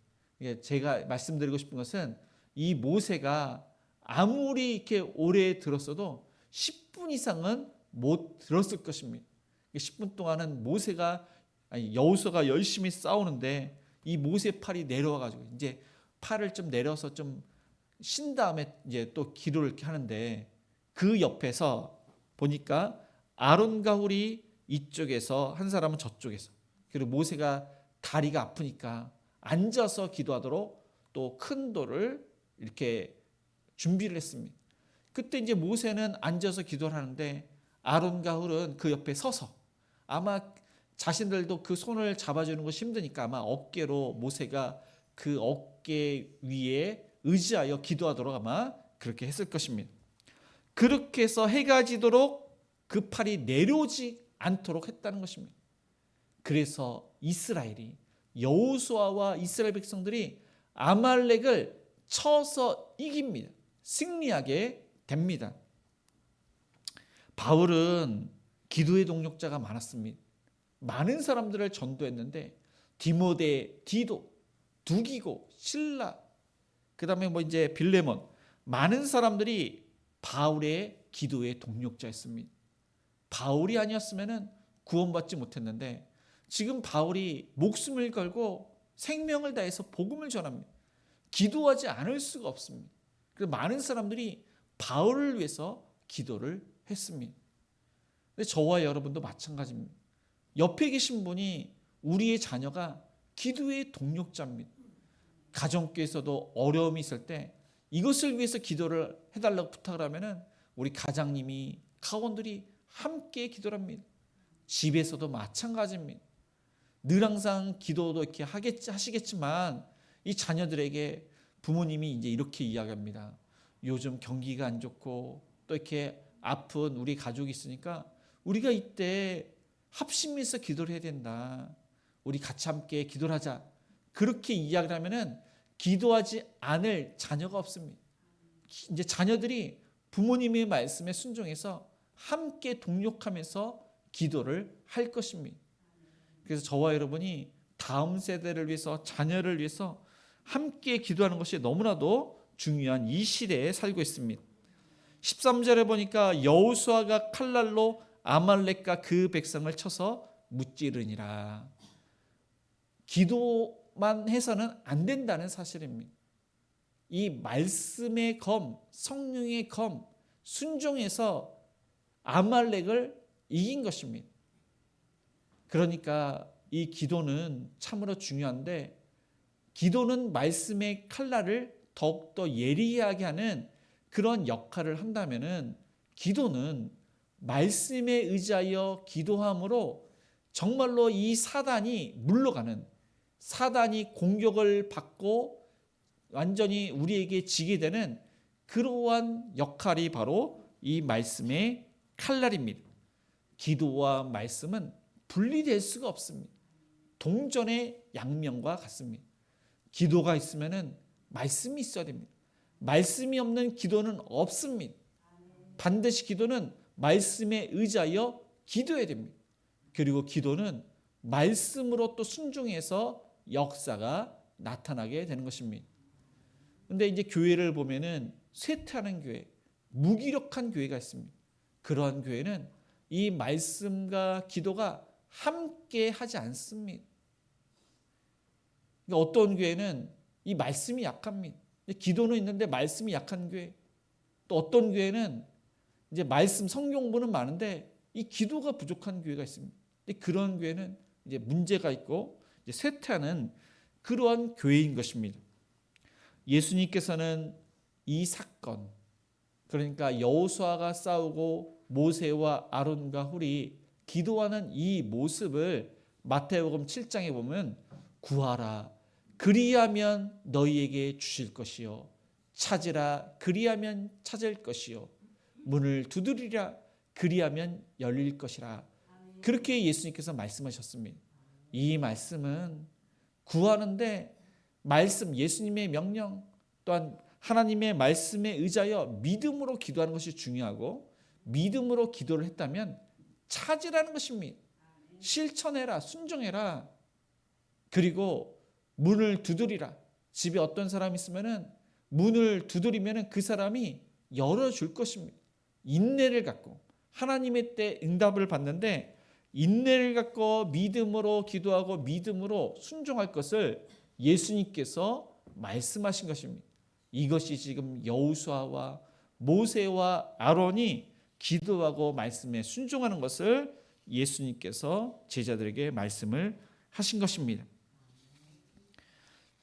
제가 말씀드리고 싶은 것은, 이 모세가 아무리 이렇게 오래 들었어도 10분 이상은 못 들었을 것입니다. 10분 동안은 여호수아가 열심히 싸우는데 이 모세 팔이 내려와 가지고 이제 팔을 좀 내려서 좀 쉰 다음에 이제 또 기도를 이렇게 하는데, 그 옆에서 보니까 아론과 훌이 이쪽에서 한 사람은 저쪽에서, 그리고 모세가 다리가 아프니까 앉아서 기도하도록 또 큰 돌을 이렇게 준비를 했습니다. 그때 이제 모세는 앉아서 기도를 하는데 아론과 훌은 그 옆에 서서 아마 자신들도 그 손을 잡아주는 것이 힘드니까 아마 어깨로 모세가 그 어깨 위에 의지하여 기도하도록 아마 그렇게 했을 것입니다. 그렇게 해서 해가 지도록 그 팔이 내려오지 않도록 했다는 것입니다. 그래서 이스라엘이 여호수아와 이스라엘 백성들이 아말렉을 쳐서 이깁니다. 승리하게 됩니다. 바울은 기도의 동력자가 많았습니다. 많은 사람들을 전도했는데 디모데, 디도, 두기고, 실라, 그다음에 이제 빌레몬, 많은 사람들이 바울의 기도의 동력자였습니다. 바울이 아니었으면 구원받지 못했는데 지금 바울이 목숨을 걸고 생명을 다해서 복음을 전합니다. 기도하지 않을 수가 없습니다. 그래서 많은 사람들이 바울을 위해서 기도를 했습니다. 근데 저와 여러분도 마찬가지입니다. 옆에 계신 분이 우리의 자녀가 기도의 동력자입니다. 가정교회에서도 어려움이 있을 때 이것을 위해서 기도를 해달라고 부탁을 하면은 우리 가장님이, 가원들이 함께 기도를 합니다. 집에서도 마찬가지입니다. 늘 항상 기도도 이렇게 하시겠지만 이 자녀들에게 부모님이 이제 이렇게 이야기합니다. 요즘 경기가 안 좋고 또 이렇게 아픈 우리 가족이 있으니까 우리가 이때 합심해서 기도를 해야 된다. 우리 같이 함께 기도를 하자. 그렇게 이야기를 하면은 기도하지 않을 자녀가 없습니다. 이제 자녀들이 부모님의 말씀에 순종해서 함께 동력하면서 기도를 할 것입니다. 그래서 저와 여러분이 다음 세대를 위해서, 자녀를 위해서 함께 기도하는 것이 너무나도 중요한 이 시대에 살고 있습니다. 13절에 보니까 여호수아가 칼날로 아말렉과 그 백성을 쳐서 무찌르니라. 기도만 해서는 안 된다는 사실입니다. 이 말씀의 검, 성령의 검, 순종해서 아말렉을 이긴 것입니다. 그러니까 이 기도는 참으로 중요한데, 기도는 말씀의 칼날을 더욱더 예리하게 하는 그런 역할을 한다면은, 기도는 말씀에 의지하여 기도함으로 정말로 이 사단이 물러가는, 사단이 공격을 받고 완전히 우리에게 지게 되는 그러한 역할이 바로 이 말씀의 칼날입니다. 기도와 말씀은 분리될 수가 없습니다. 동전의 양면과 같습니다. 기도가 있으면 말씀이 있어야 됩니다. 말씀이 없는 기도는 없습니다. 반드시 기도는 말씀에 의지하여 기도해야 됩니다. 그리고 기도는 말씀으로 또 순종해서 역사가 나타나게 되는 것입니다. 그런데 이제 교회를 보면은 쇠퇴하는 교회, 무기력한 교회가 있습니다. 그러한 교회는 이 말씀과 기도가 함께 하지 않습니다. 그러니까 어떤 교회는 이 말씀이 약합니다. 기도는 있는데 말씀이 약한 교회. 또 어떤 교회는 이제 말씀 성경보는 많은데 이 기도가 부족한 교회가 있습니다. 그런 교회는 이제 문제가 있고 이제 쇠퇴하는 그러한 교회인 것입니다. 예수님께서는 이 사건, 그러니까 여호수아가 싸우고 모세와 아론과 훌이 기도하는 이 모습을 마태복음 7장에 보면, 구하라 그리하면 너희에게 주실 것이요, 찾으라 그리하면 찾을 것이요, 문을 두드리라 그리하면 열릴 것이라. 그렇게 예수님께서 말씀하셨습니다. 이 말씀은 구하는데 말씀, 예수님의 명령, 또한 하나님의 말씀에 의지하여 믿음으로 기도하는 것이 중요하고, 믿음으로 기도를 했다면 찾으라는 것입니다. 실천해라, 순종해라. 그리고 문을 두드리라. 집에 어떤 사람이 있으면은 문을 두드리면은 그 사람이 열어줄 것입니다. 인내를 갖고 하나님의 때 응답을 받는데, 인내를 갖고 믿음으로 기도하고 믿음으로 순종할 것을 예수님께서 말씀하신 것입니다. 이것이 지금 여호수아와 모세와 아론이 기도하고 말씀에 순종하는 것을 예수님께서 제자들에게 말씀을 하신 것입니다.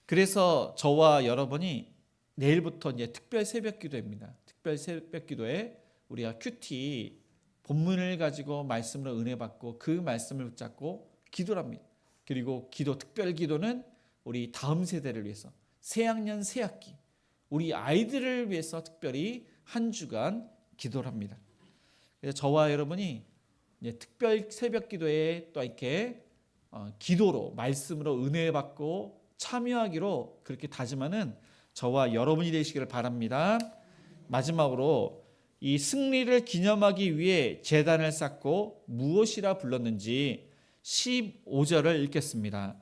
그래서 저와 여러분이 내일부터 이제 특별 새벽 기도입니다. 특별 특별 새벽 기도에 우리가 큐티 본문을 가지고 말씀으로 은혜 받고 그 말씀을 붙잡고 기도를 합니다. 그리고 기도 특별 기도는 우리 다음 세대를 위해서 새학년 새학기 우리 아이들을 위해서 특별히 한 주간 기도를 합니다. 그래서 저와 여러분이 이제 특별 새벽 기도에 또 이렇게 기도로 말씀으로 은혜 받고 참여하기로 그렇게 다짐하는 저와 여러분이 되시기를 바랍니다. 마지막으로 이 승리를 기념하기 위해 제단을 쌓고 무엇이라 불렀는지 15절을 읽겠습니다.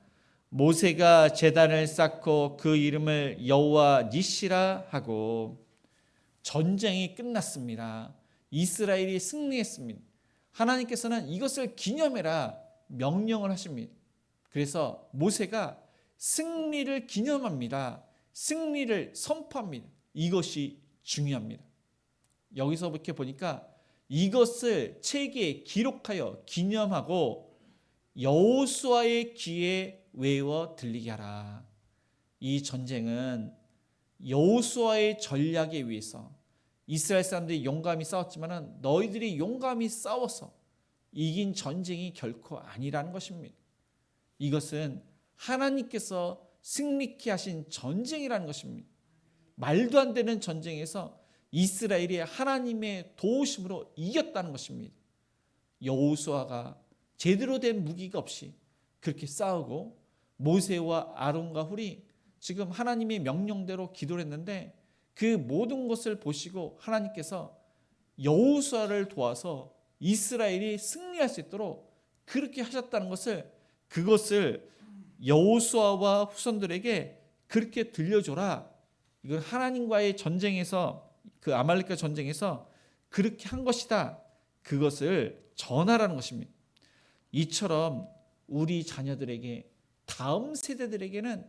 모세가 제단을 쌓고 그 이름을 여호와 니시라 하고 전쟁이 끝났습니다. 이스라엘이 승리했습니다. 하나님께서는 이것을 기념해라 명령을 하십니다. 그래서 모세가 승리를 기념합니다. 승리를 선포합니다. 이것이 중요합니다. 여기서 이렇게 보니까 이것을 책에 기록하여 기념하고 여호수아의 귀에 외워 들리게 하라. 이 전쟁은 여호수아의 전략에 의해서 이스라엘 사람들이 용감히 싸웠지만 너희들이 용감히 싸워서 이긴 전쟁이 결코 아니라는 것입니다. 이것은 하나님께서 승리케 하신 전쟁이라는 것입니다. 말도 안 되는 전쟁에서 이스라엘이 하나님의 도우심으로 이겼다는 것입니다. 여호수아가 제대로 된 무기가 없이 그렇게 싸우고 모세와 아론과 훌이 지금 하나님의 명령대로 기도를 했는데 그 모든 것을 보시고 하나님께서 여호수아를 도와서 이스라엘이 승리할 수 있도록 그렇게 하셨다는 것을 그것을 여호수아와 후손들에게 그렇게 들려줘라. 이건 하나님과의 전쟁에서 그 아말렉과 전쟁에서 그렇게 한 것이다. 그것을 전하라는 것입니다. 이처럼 우리 자녀들에게 다음 세대들에게는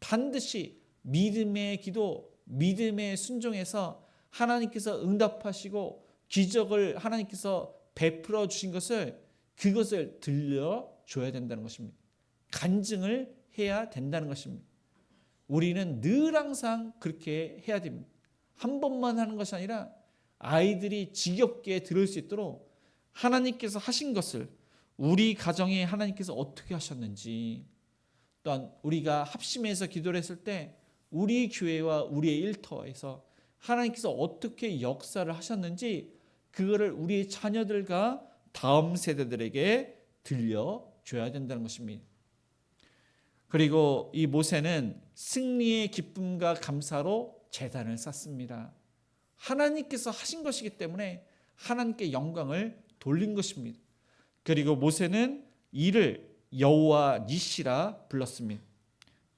반드시 믿음의 기도, 믿음의 순종에서 하나님께서 응답하시고 기적을 하나님께서 베풀어 주신 것을 그것을 들려줘야 된다는 것입니다. 간증을 해야 된다는 것입니다. 우리는 늘 항상 그렇게 해야 됩니다. 한 번만 하는 것이 아니라 아이들이 지겹게 들을 수 있도록 하나님께서 하신 것을 우리 가정에 하나님께서 어떻게 하셨는지 또한 우리가 합심해서 기도를 했을 때 우리 교회와 우리의 일터에서 하나님께서 어떻게 역사를 하셨는지 그거를 우리 자녀들과 다음 세대들에게 들려줘야 된다는 것입니다. 그리고 이 모세는 승리의 기쁨과 감사로 제단을 쌓습니다. 하나님께서 하신 것이기 때문에 하나님께 영광을 돌린 것입니다. 그리고 모세는 이를 여호와 니시라 불렀습니다.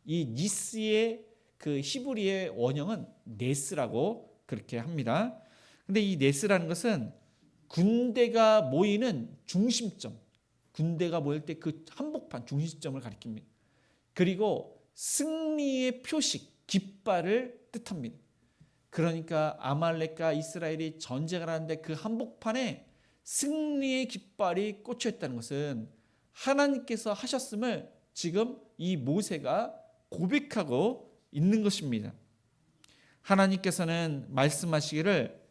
이 니스의 그 히브리의 원형은 네스라고 그렇게 합니다. 근데 이 네스라는 것은 군대가 모이는 중심점, 군대가 모일 때 그 한복판 중심점을 가리킵니다. 그리고 승리의 표식, 깃발을 뜻합니다. 그러니까 아말렉과 이스라엘이 전쟁을 하는데 그 한복판에 승리의 깃발이 꽂혀 있다는 것은 하나님께서 하셨음을 지금 이 모세가 고백하고 있는 것입니다. 하나님께서는 말씀하시기를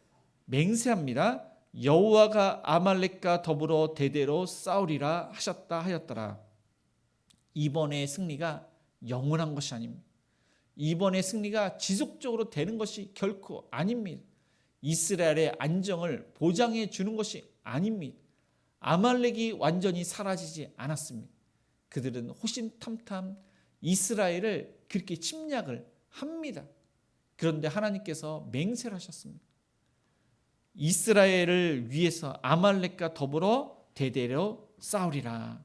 맹세합니다. 여호와가 아말렉과 더불어 대대로 싸우리라 하셨다 하였더라. 이번의 승리가 영원한 것이 아닙니다. 이번의 승리가 지속적으로 되는 것이 결코 아닙니다. 이스라엘의 안정을 보장해 주는 것이 아닙니다. 아말렉이 완전히 사라지지 않았습니다. 그들은 호신탐탐 이스라엘을 그렇게 침략을 합니다. 그런데 하나님께서 맹세를 하셨습니다. 이스라엘을 위해서 아말렉과 더불어 대대로 싸우리라.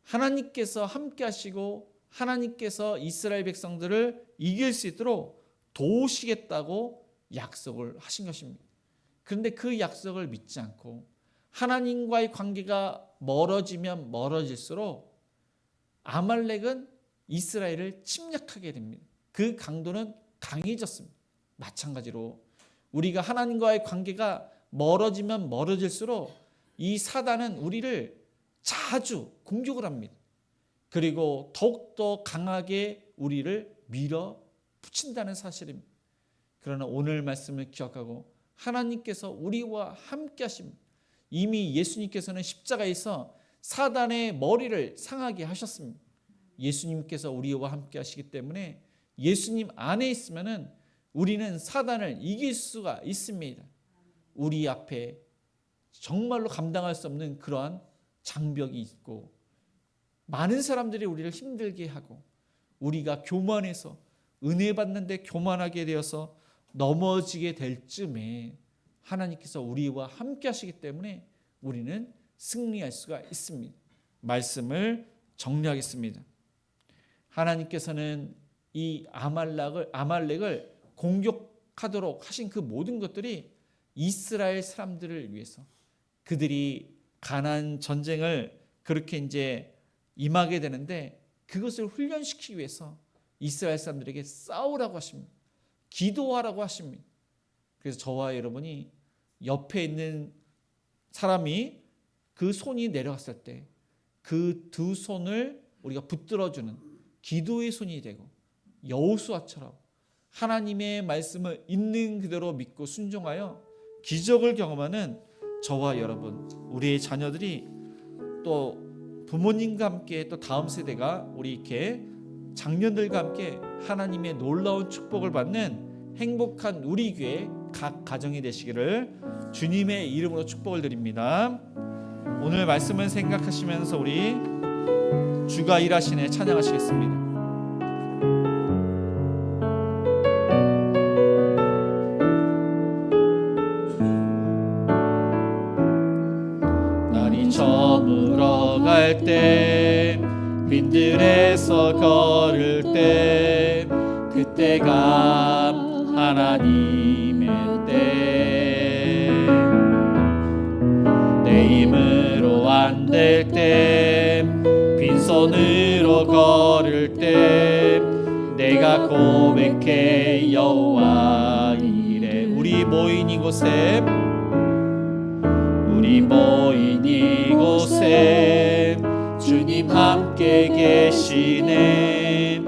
하나님께서 함께 하시고 하나님께서 이스라엘 백성들을 이길 수 있도록 도우시겠다고 약속을 하신 것입니다. 그런데 그 약속을 믿지 않고 하나님과의 관계가 멀어지면 멀어질수록 아말렉은 이스라엘을 침략하게 됩니다. 그 강도는 강해졌습니다. 마찬가지로 우리가 하나님과의 관계가 멀어지면 멀어질수록 이 사단은 우리를 자주 공격을 합니다. 그리고 더욱더 강하게 우리를 밀어붙인다는 사실입니다. 그러나 오늘 말씀을 기억하고 하나님께서 우리와 함께 하십니다. 이미 예수님께서는 십자가에서 사단의 머리를 상하게 하셨습니다. 예수님께서 우리와 함께 하시기 때문에 예수님 안에 있으면은 우리는 사단을 이길 수가 있습니다. 우리 앞에 정말로 감당할 수 없는 그러한 장벽이 있고 많은 사람들이 우리를 힘들게 하고 우리가 교만해서 은혜 받는데 교만하게 되어서 넘어지게 될 쯤에 하나님께서 우리와 함께 하시기 때문에 우리는 승리할 수가 있습니다. 말씀을 정리하겠습니다. 하나님께서는 이 아말렉을 공격하도록 하신 그 모든 것들이 이스라엘 사람들을 위해서 그들이 가나안 전쟁을 그렇게 이제 임하게 되는데 그것을 훈련시키기 위해서 이스라엘 사람들에게 싸우라고 하십니다. 기도하라고 하십니다. 그래서 저와 여러분이 옆에 있는 사람이 그 손이 내려갔을 때 그 두 손을 우리가 붙들어주는 기도의 손이 되고 여호수아처럼 하나님의 말씀을 있는 그대로 믿고 순종하여 기적을 경험하는 저와 여러분, 우리의 자녀들이 또 부모님과 함께 또 다음 세대가 우리 이렇게 장년들과 함께 하나님의 놀라운 축복을 받는 행복한 우리 교회 각 가정이 되시기를 주님의 이름으로 축복을 드립니다. 오늘 말씀을 생각하시면서 우리 주가 일하시네 찬양하시겠습니다. 날이 저물어 갈 때 빈들에서 걸을 때 그때가 하나님의 때 내 힘으로 안 될 때 빈손으로 걸을 때 내가 고백해 여호와 이래 우리 모인 이곳에 주님 함께 계시네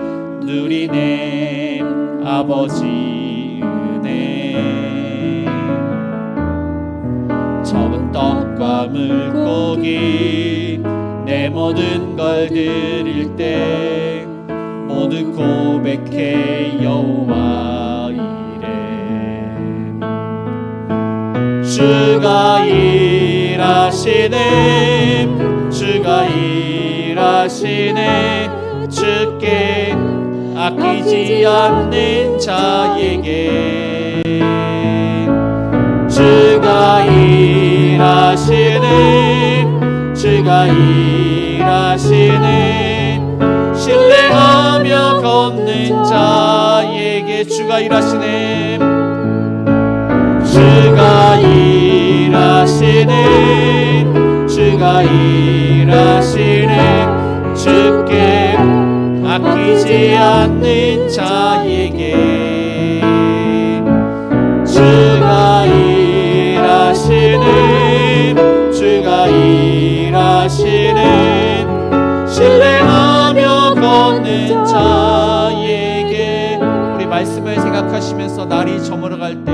누리네 아버지 은혜 적은 떡과 물고기 내 모든 걸 드릴 때 모두 고백해 여호와 이래 주가 일하시네 주가 일하시네 주께 아끼지 않는 자에게 주가 일하시네 주가 일하시네 신뢰하며 걷는 자에게 주가 일하시네 주가 일하시네 주가 일하시네 주께 아끼지 않는 자에게 주가 일하시네 주가 일하시네 신뢰하며 걷는 자에게 우리 말씀을 생각하시면서 날이 저물어갈 때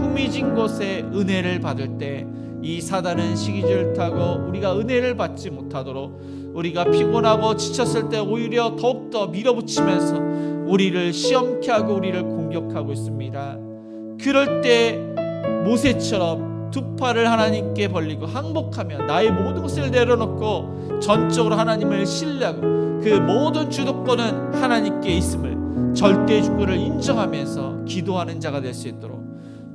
후미진 곳에 은혜를 받을 때 이 사단은 시기를 타고 우리가 은혜를 받지 못하도록 우리가 피곤하고 지쳤을 때 오히려 더욱더 밀어붙이면서 우리를 시험케 하고 우리를 공격하고 있습니다. 그럴 때 모세처럼 두 팔을 하나님께 벌리고 항복하며 나의 모든 것을 내려놓고 전적으로 하나님을 신뢰하고 그 모든 주도권은 하나님께 있음을 절대 주권을 인정하면서 기도하는 자가 될 수 있도록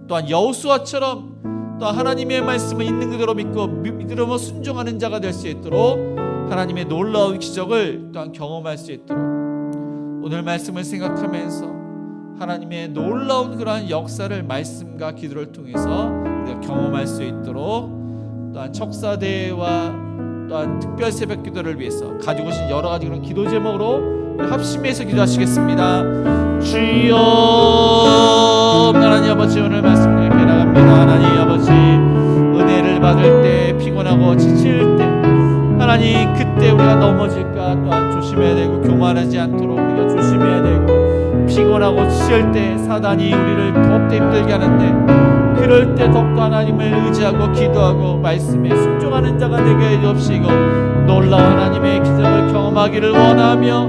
또한 여호수아처럼 또 하나님의 말씀을 있는 그대로 믿고 믿으며 순종하는 자가 될 수 있도록 하나님의 놀라운 기적을 또한 경험할 수 있도록 오늘 말씀을 생각하면서 하나님의 놀라운 그러한 역사를 말씀과 기도를 통해서 우리가 경험할 수 있도록 또한 척사대회와 또한 특별 새벽 기도를 위해서 가지고 오신 여러 가지 그런 기도 제목으로 합심해서 기도하시겠습니다. 주여 하나님 아버지 오늘 말씀 이렇게 나갑니다. 하나님 아버지 은혜를 받을 때 피곤하고 지칠 때 하나님 그때 우리가 넘어질까 또한 조심해야 되고 교만하지 않도록 우리가 조심해야 되고 피곤하고 지칠 때 사단이 우리를 더욱더 힘들게 하는데, 그럴 때 더욱더 하나님을 의지하고 기도하고 말씀에 순종하는 자가 되게 해주옵시고, 놀라운 하나님의 기적을 경험하기를 원하며,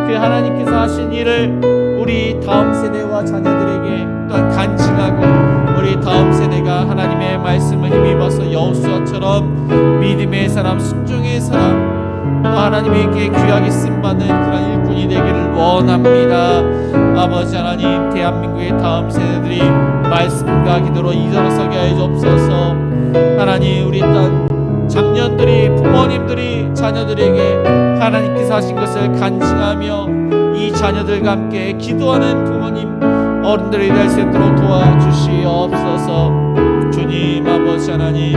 그 하나님께서 하신 일을 우리 다음 세대와 자녀들에게 또한 간증하고, 우리 다음 세대가 하나님의 말씀을 힘입어서 여호수아처럼 믿음의 사람, 순종의 사람, 또 하나님에게 귀하게 쓰임받는 그런 일꾼이 되기를 원합니다. 아버지 하나님, 대한민국의 다음 세대들이 말씀과 기도로 일어서게 하여 주옵소서. 하나님, 우리 땅 장년들이, 부모님들이 자녀들에게 하나님께서 하신 것을 간증하며 이 자녀들과 함께 기도하는 부모님, 어른들이 될 수 있도록 도와주시옵소서. 주님, 아버지 하나님,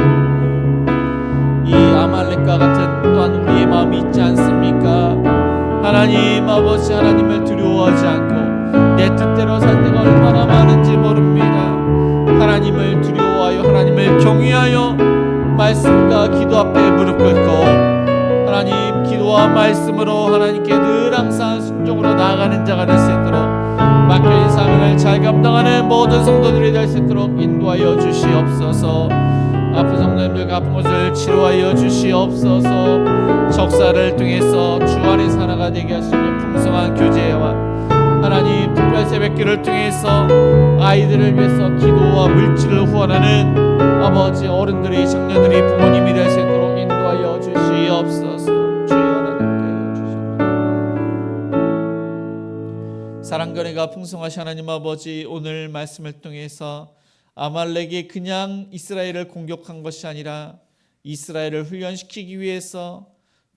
이 아말렉과 같은 또한 우리의 마음이 있지 않습니까? 하나님 아버지, 하나님을 두려워하지 않고 내 뜻대로 살 때가 얼마나 많은지 모릅니다. 하나님을 두려워하여 하나님을 경외하여 말씀과 기도 앞에 무릎 꿇고 하나님 기도와 말씀으로 하나님께 늘 항상 순종으로 나아가는 자가 될 수 있도록, 맡겨진 사명을 잘 감당하는 모든 성도들이 될 수 있도록 인도하여 주시옵소서. 아픈 성도님들과 아픈 것을 치료하여 주시옵소서. 적사를 통해서 주 안에서 하나가 되게 하시는 풍성한 교제와 하나님 특별 새벽기를 통해서 아이들을 위해서 기도와 물질을 후원하는 아버지, 어른들이, 장녀들이, 부모님이 될 수 있도록 인도하여 주시옵소서. 주여 하나님께 주시옵소서. 사랑과 은혜가 풍성하신 하나님 아버지, 오늘 말씀을 통해서 아말렉이 그냥 이스라엘을 공격한 것이 아니라 이스라엘을 훈련시키기 위해서,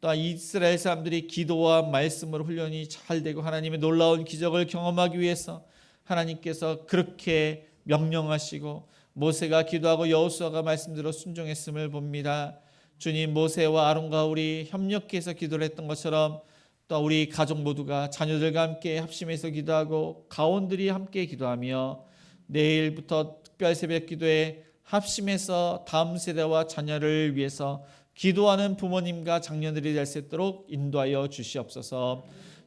또 이스라엘 사람들이 기도와 말씀으로 훈련이 잘 되고 하나님의 놀라운 기적을 경험하기 위해서 하나님께서 그렇게 명령하시고 모세가 기도하고 여호수아가 말씀대로 순종했음을 봅니다. 주님, 모세와 아론과 우리 협력해서 기도를 했던 것처럼 또 우리 가족 모두가 자녀들과 함께 합심해서 기도하고 가원들이 함께 기도하며 내일부터 특별 새벽 기도에 합심해서 다음 세대와 자녀를 위해서 기도하는 부모님과 장년들이 될 수 있도록 인도하여 주시옵소서.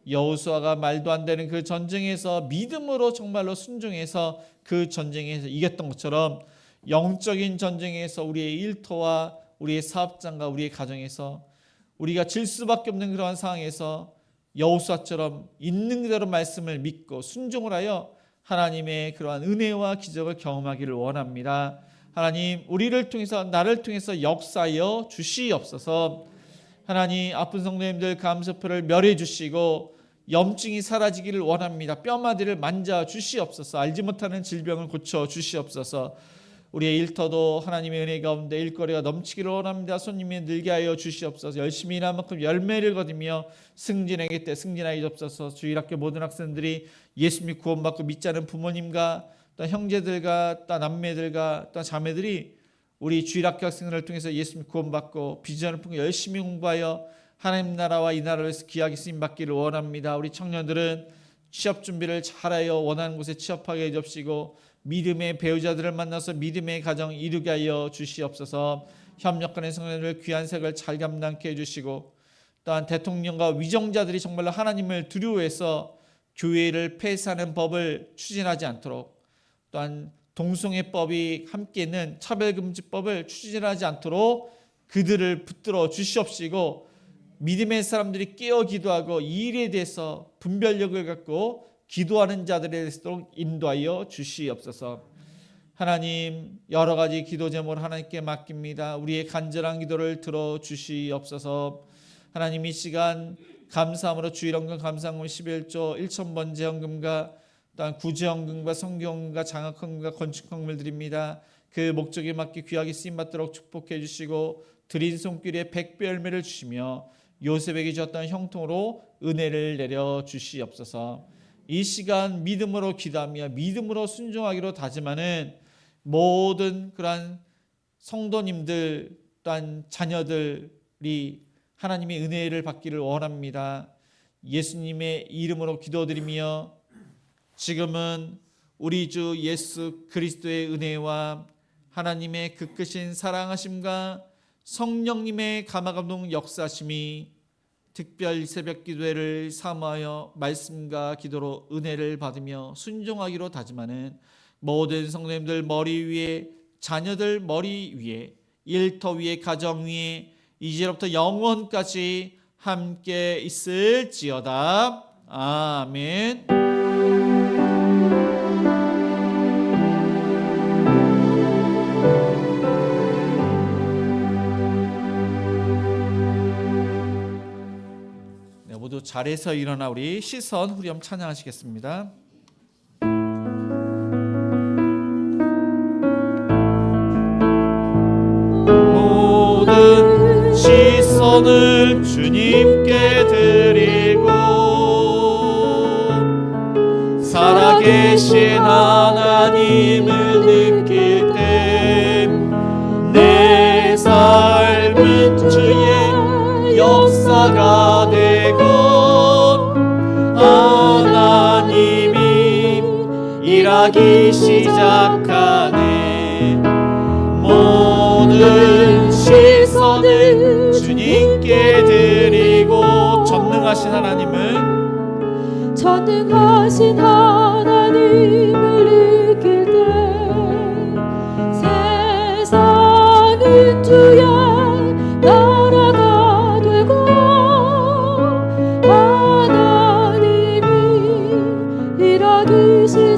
여호수아가 말도 안 되는 그 전쟁에서 믿음으로 정말로 순종해서 그 전쟁에서 이겼던 것처럼 영적인 전쟁에서 우리의 일터와 우리의 사업장과 우리의 가정에서 우리가 질 수밖에 없는 그러한 상황에서 여호수아처럼 있는 그대로 말씀을 믿고 순종을 하여 하나님의 그러한 은혜와 기적을 경험하기를 원합니다. 하나님, 우리를 통해서, 나를 통해서 역사하여 주시옵소서. 하나님, 아픈 성도님들 감수표를 멸해 주시고 염증이 사라지기를 원합니다. 뼈마디를 만져 주시옵소서. 알지 못하는 질병을 고쳐 주시옵소서. 우리의 일터도 하나님의 은혜 가운데 일거리가 넘치기를 원합니다. 손님이 늘게 하여 주시옵소서. 열심히 일한 만큼 열매를 거두며 승진하게 때 승진하게 주옵소서. 주일학교 모든 학생들이 예수님 구원받고 믿지 않은 부모님과 또 형제들과 또 남매들과 또 자매들이 우리 주일학교 학생들을 통해서 예수님 구원받고 비전을 품고 열심히 공부하여 하나님 나라와 이 나라를 위해서 귀하게 쓰임받기를 원합니다. 우리 청년들은 취업 준비를 잘하여 원하는 곳에 취업하게 해주시고 믿음의 배우자들을 만나서 믿음의 가정 이루게 하여 주시옵소서. 협력하는 성도들을 귀한 색을 잘 감당케 해주시고, 또한 대통령과 위정자들이 정말로 하나님을 두려워해서 교회를 폐쇄하는 법을 추진하지 않도록, 또한 동성애법이 함께 있는 차별금지법을 추진하지 않도록 그들을 붙들어 주시옵시고, 믿음의 사람들이 깨어 기도하고 이 일에 대해서 분별력을 갖고 기도하는 자들에 대해서 인도하여 주시옵소서. 하나님, 여러 가지 기도 제목을 하나님께 맡깁니다. 우리의 간절한 기도를 들어 주시옵소서. 하나님, 이 시간 감사함으로 주일헌금 감사헌금 11조 1,000번째 헌금과 또한 구제헌금과 성교헌금과 장학헌금과 건축헌금을 드립니다. 그 목적에 맞게 귀하게 쓰임받도록 축복해 주시고 드린 손길에 100배 열매를 주시며 요셉에게 주었던 형통으로 은혜를 내려 주시옵소서. 이 시간 믿음으로 기도하며 믿음으로 순종하기로 다짐하는 모든 그러한 성도님들 또한 자녀들이 하나님의 은혜를 받기를 원합니다. 예수님의 이름으로 기도드리며 지금은 우리 주 예수 그리스도의 은혜와 하나님의 그 크신 사랑하심과 성령님의 감화감동 역사심이 특별 새벽 기도회를 사모하여 말씀과 기도로 은혜를 받으며 순종하기로 다짐하는 모든 성도님들 머리 위에, 자녀들 머리 위에, 일터 위에, 가정 위에 이제로부터 영원까지 함께 있을지어다. 아멘. 네, 모두 자리에서 일어나 우리 시선 후렴 찬양하시겠습니다. 모든 시선을 주님께 드리고 살아계신 하나님을 느낄 때 내 삶은 주의 역사가 되고 하나님이 일하기 시작하네. 모든 시선을 주님께 드리고 전능하신 하나님을 느낄 때 세상은 주의 나라가 되고 하나님이 일하기 시작하네.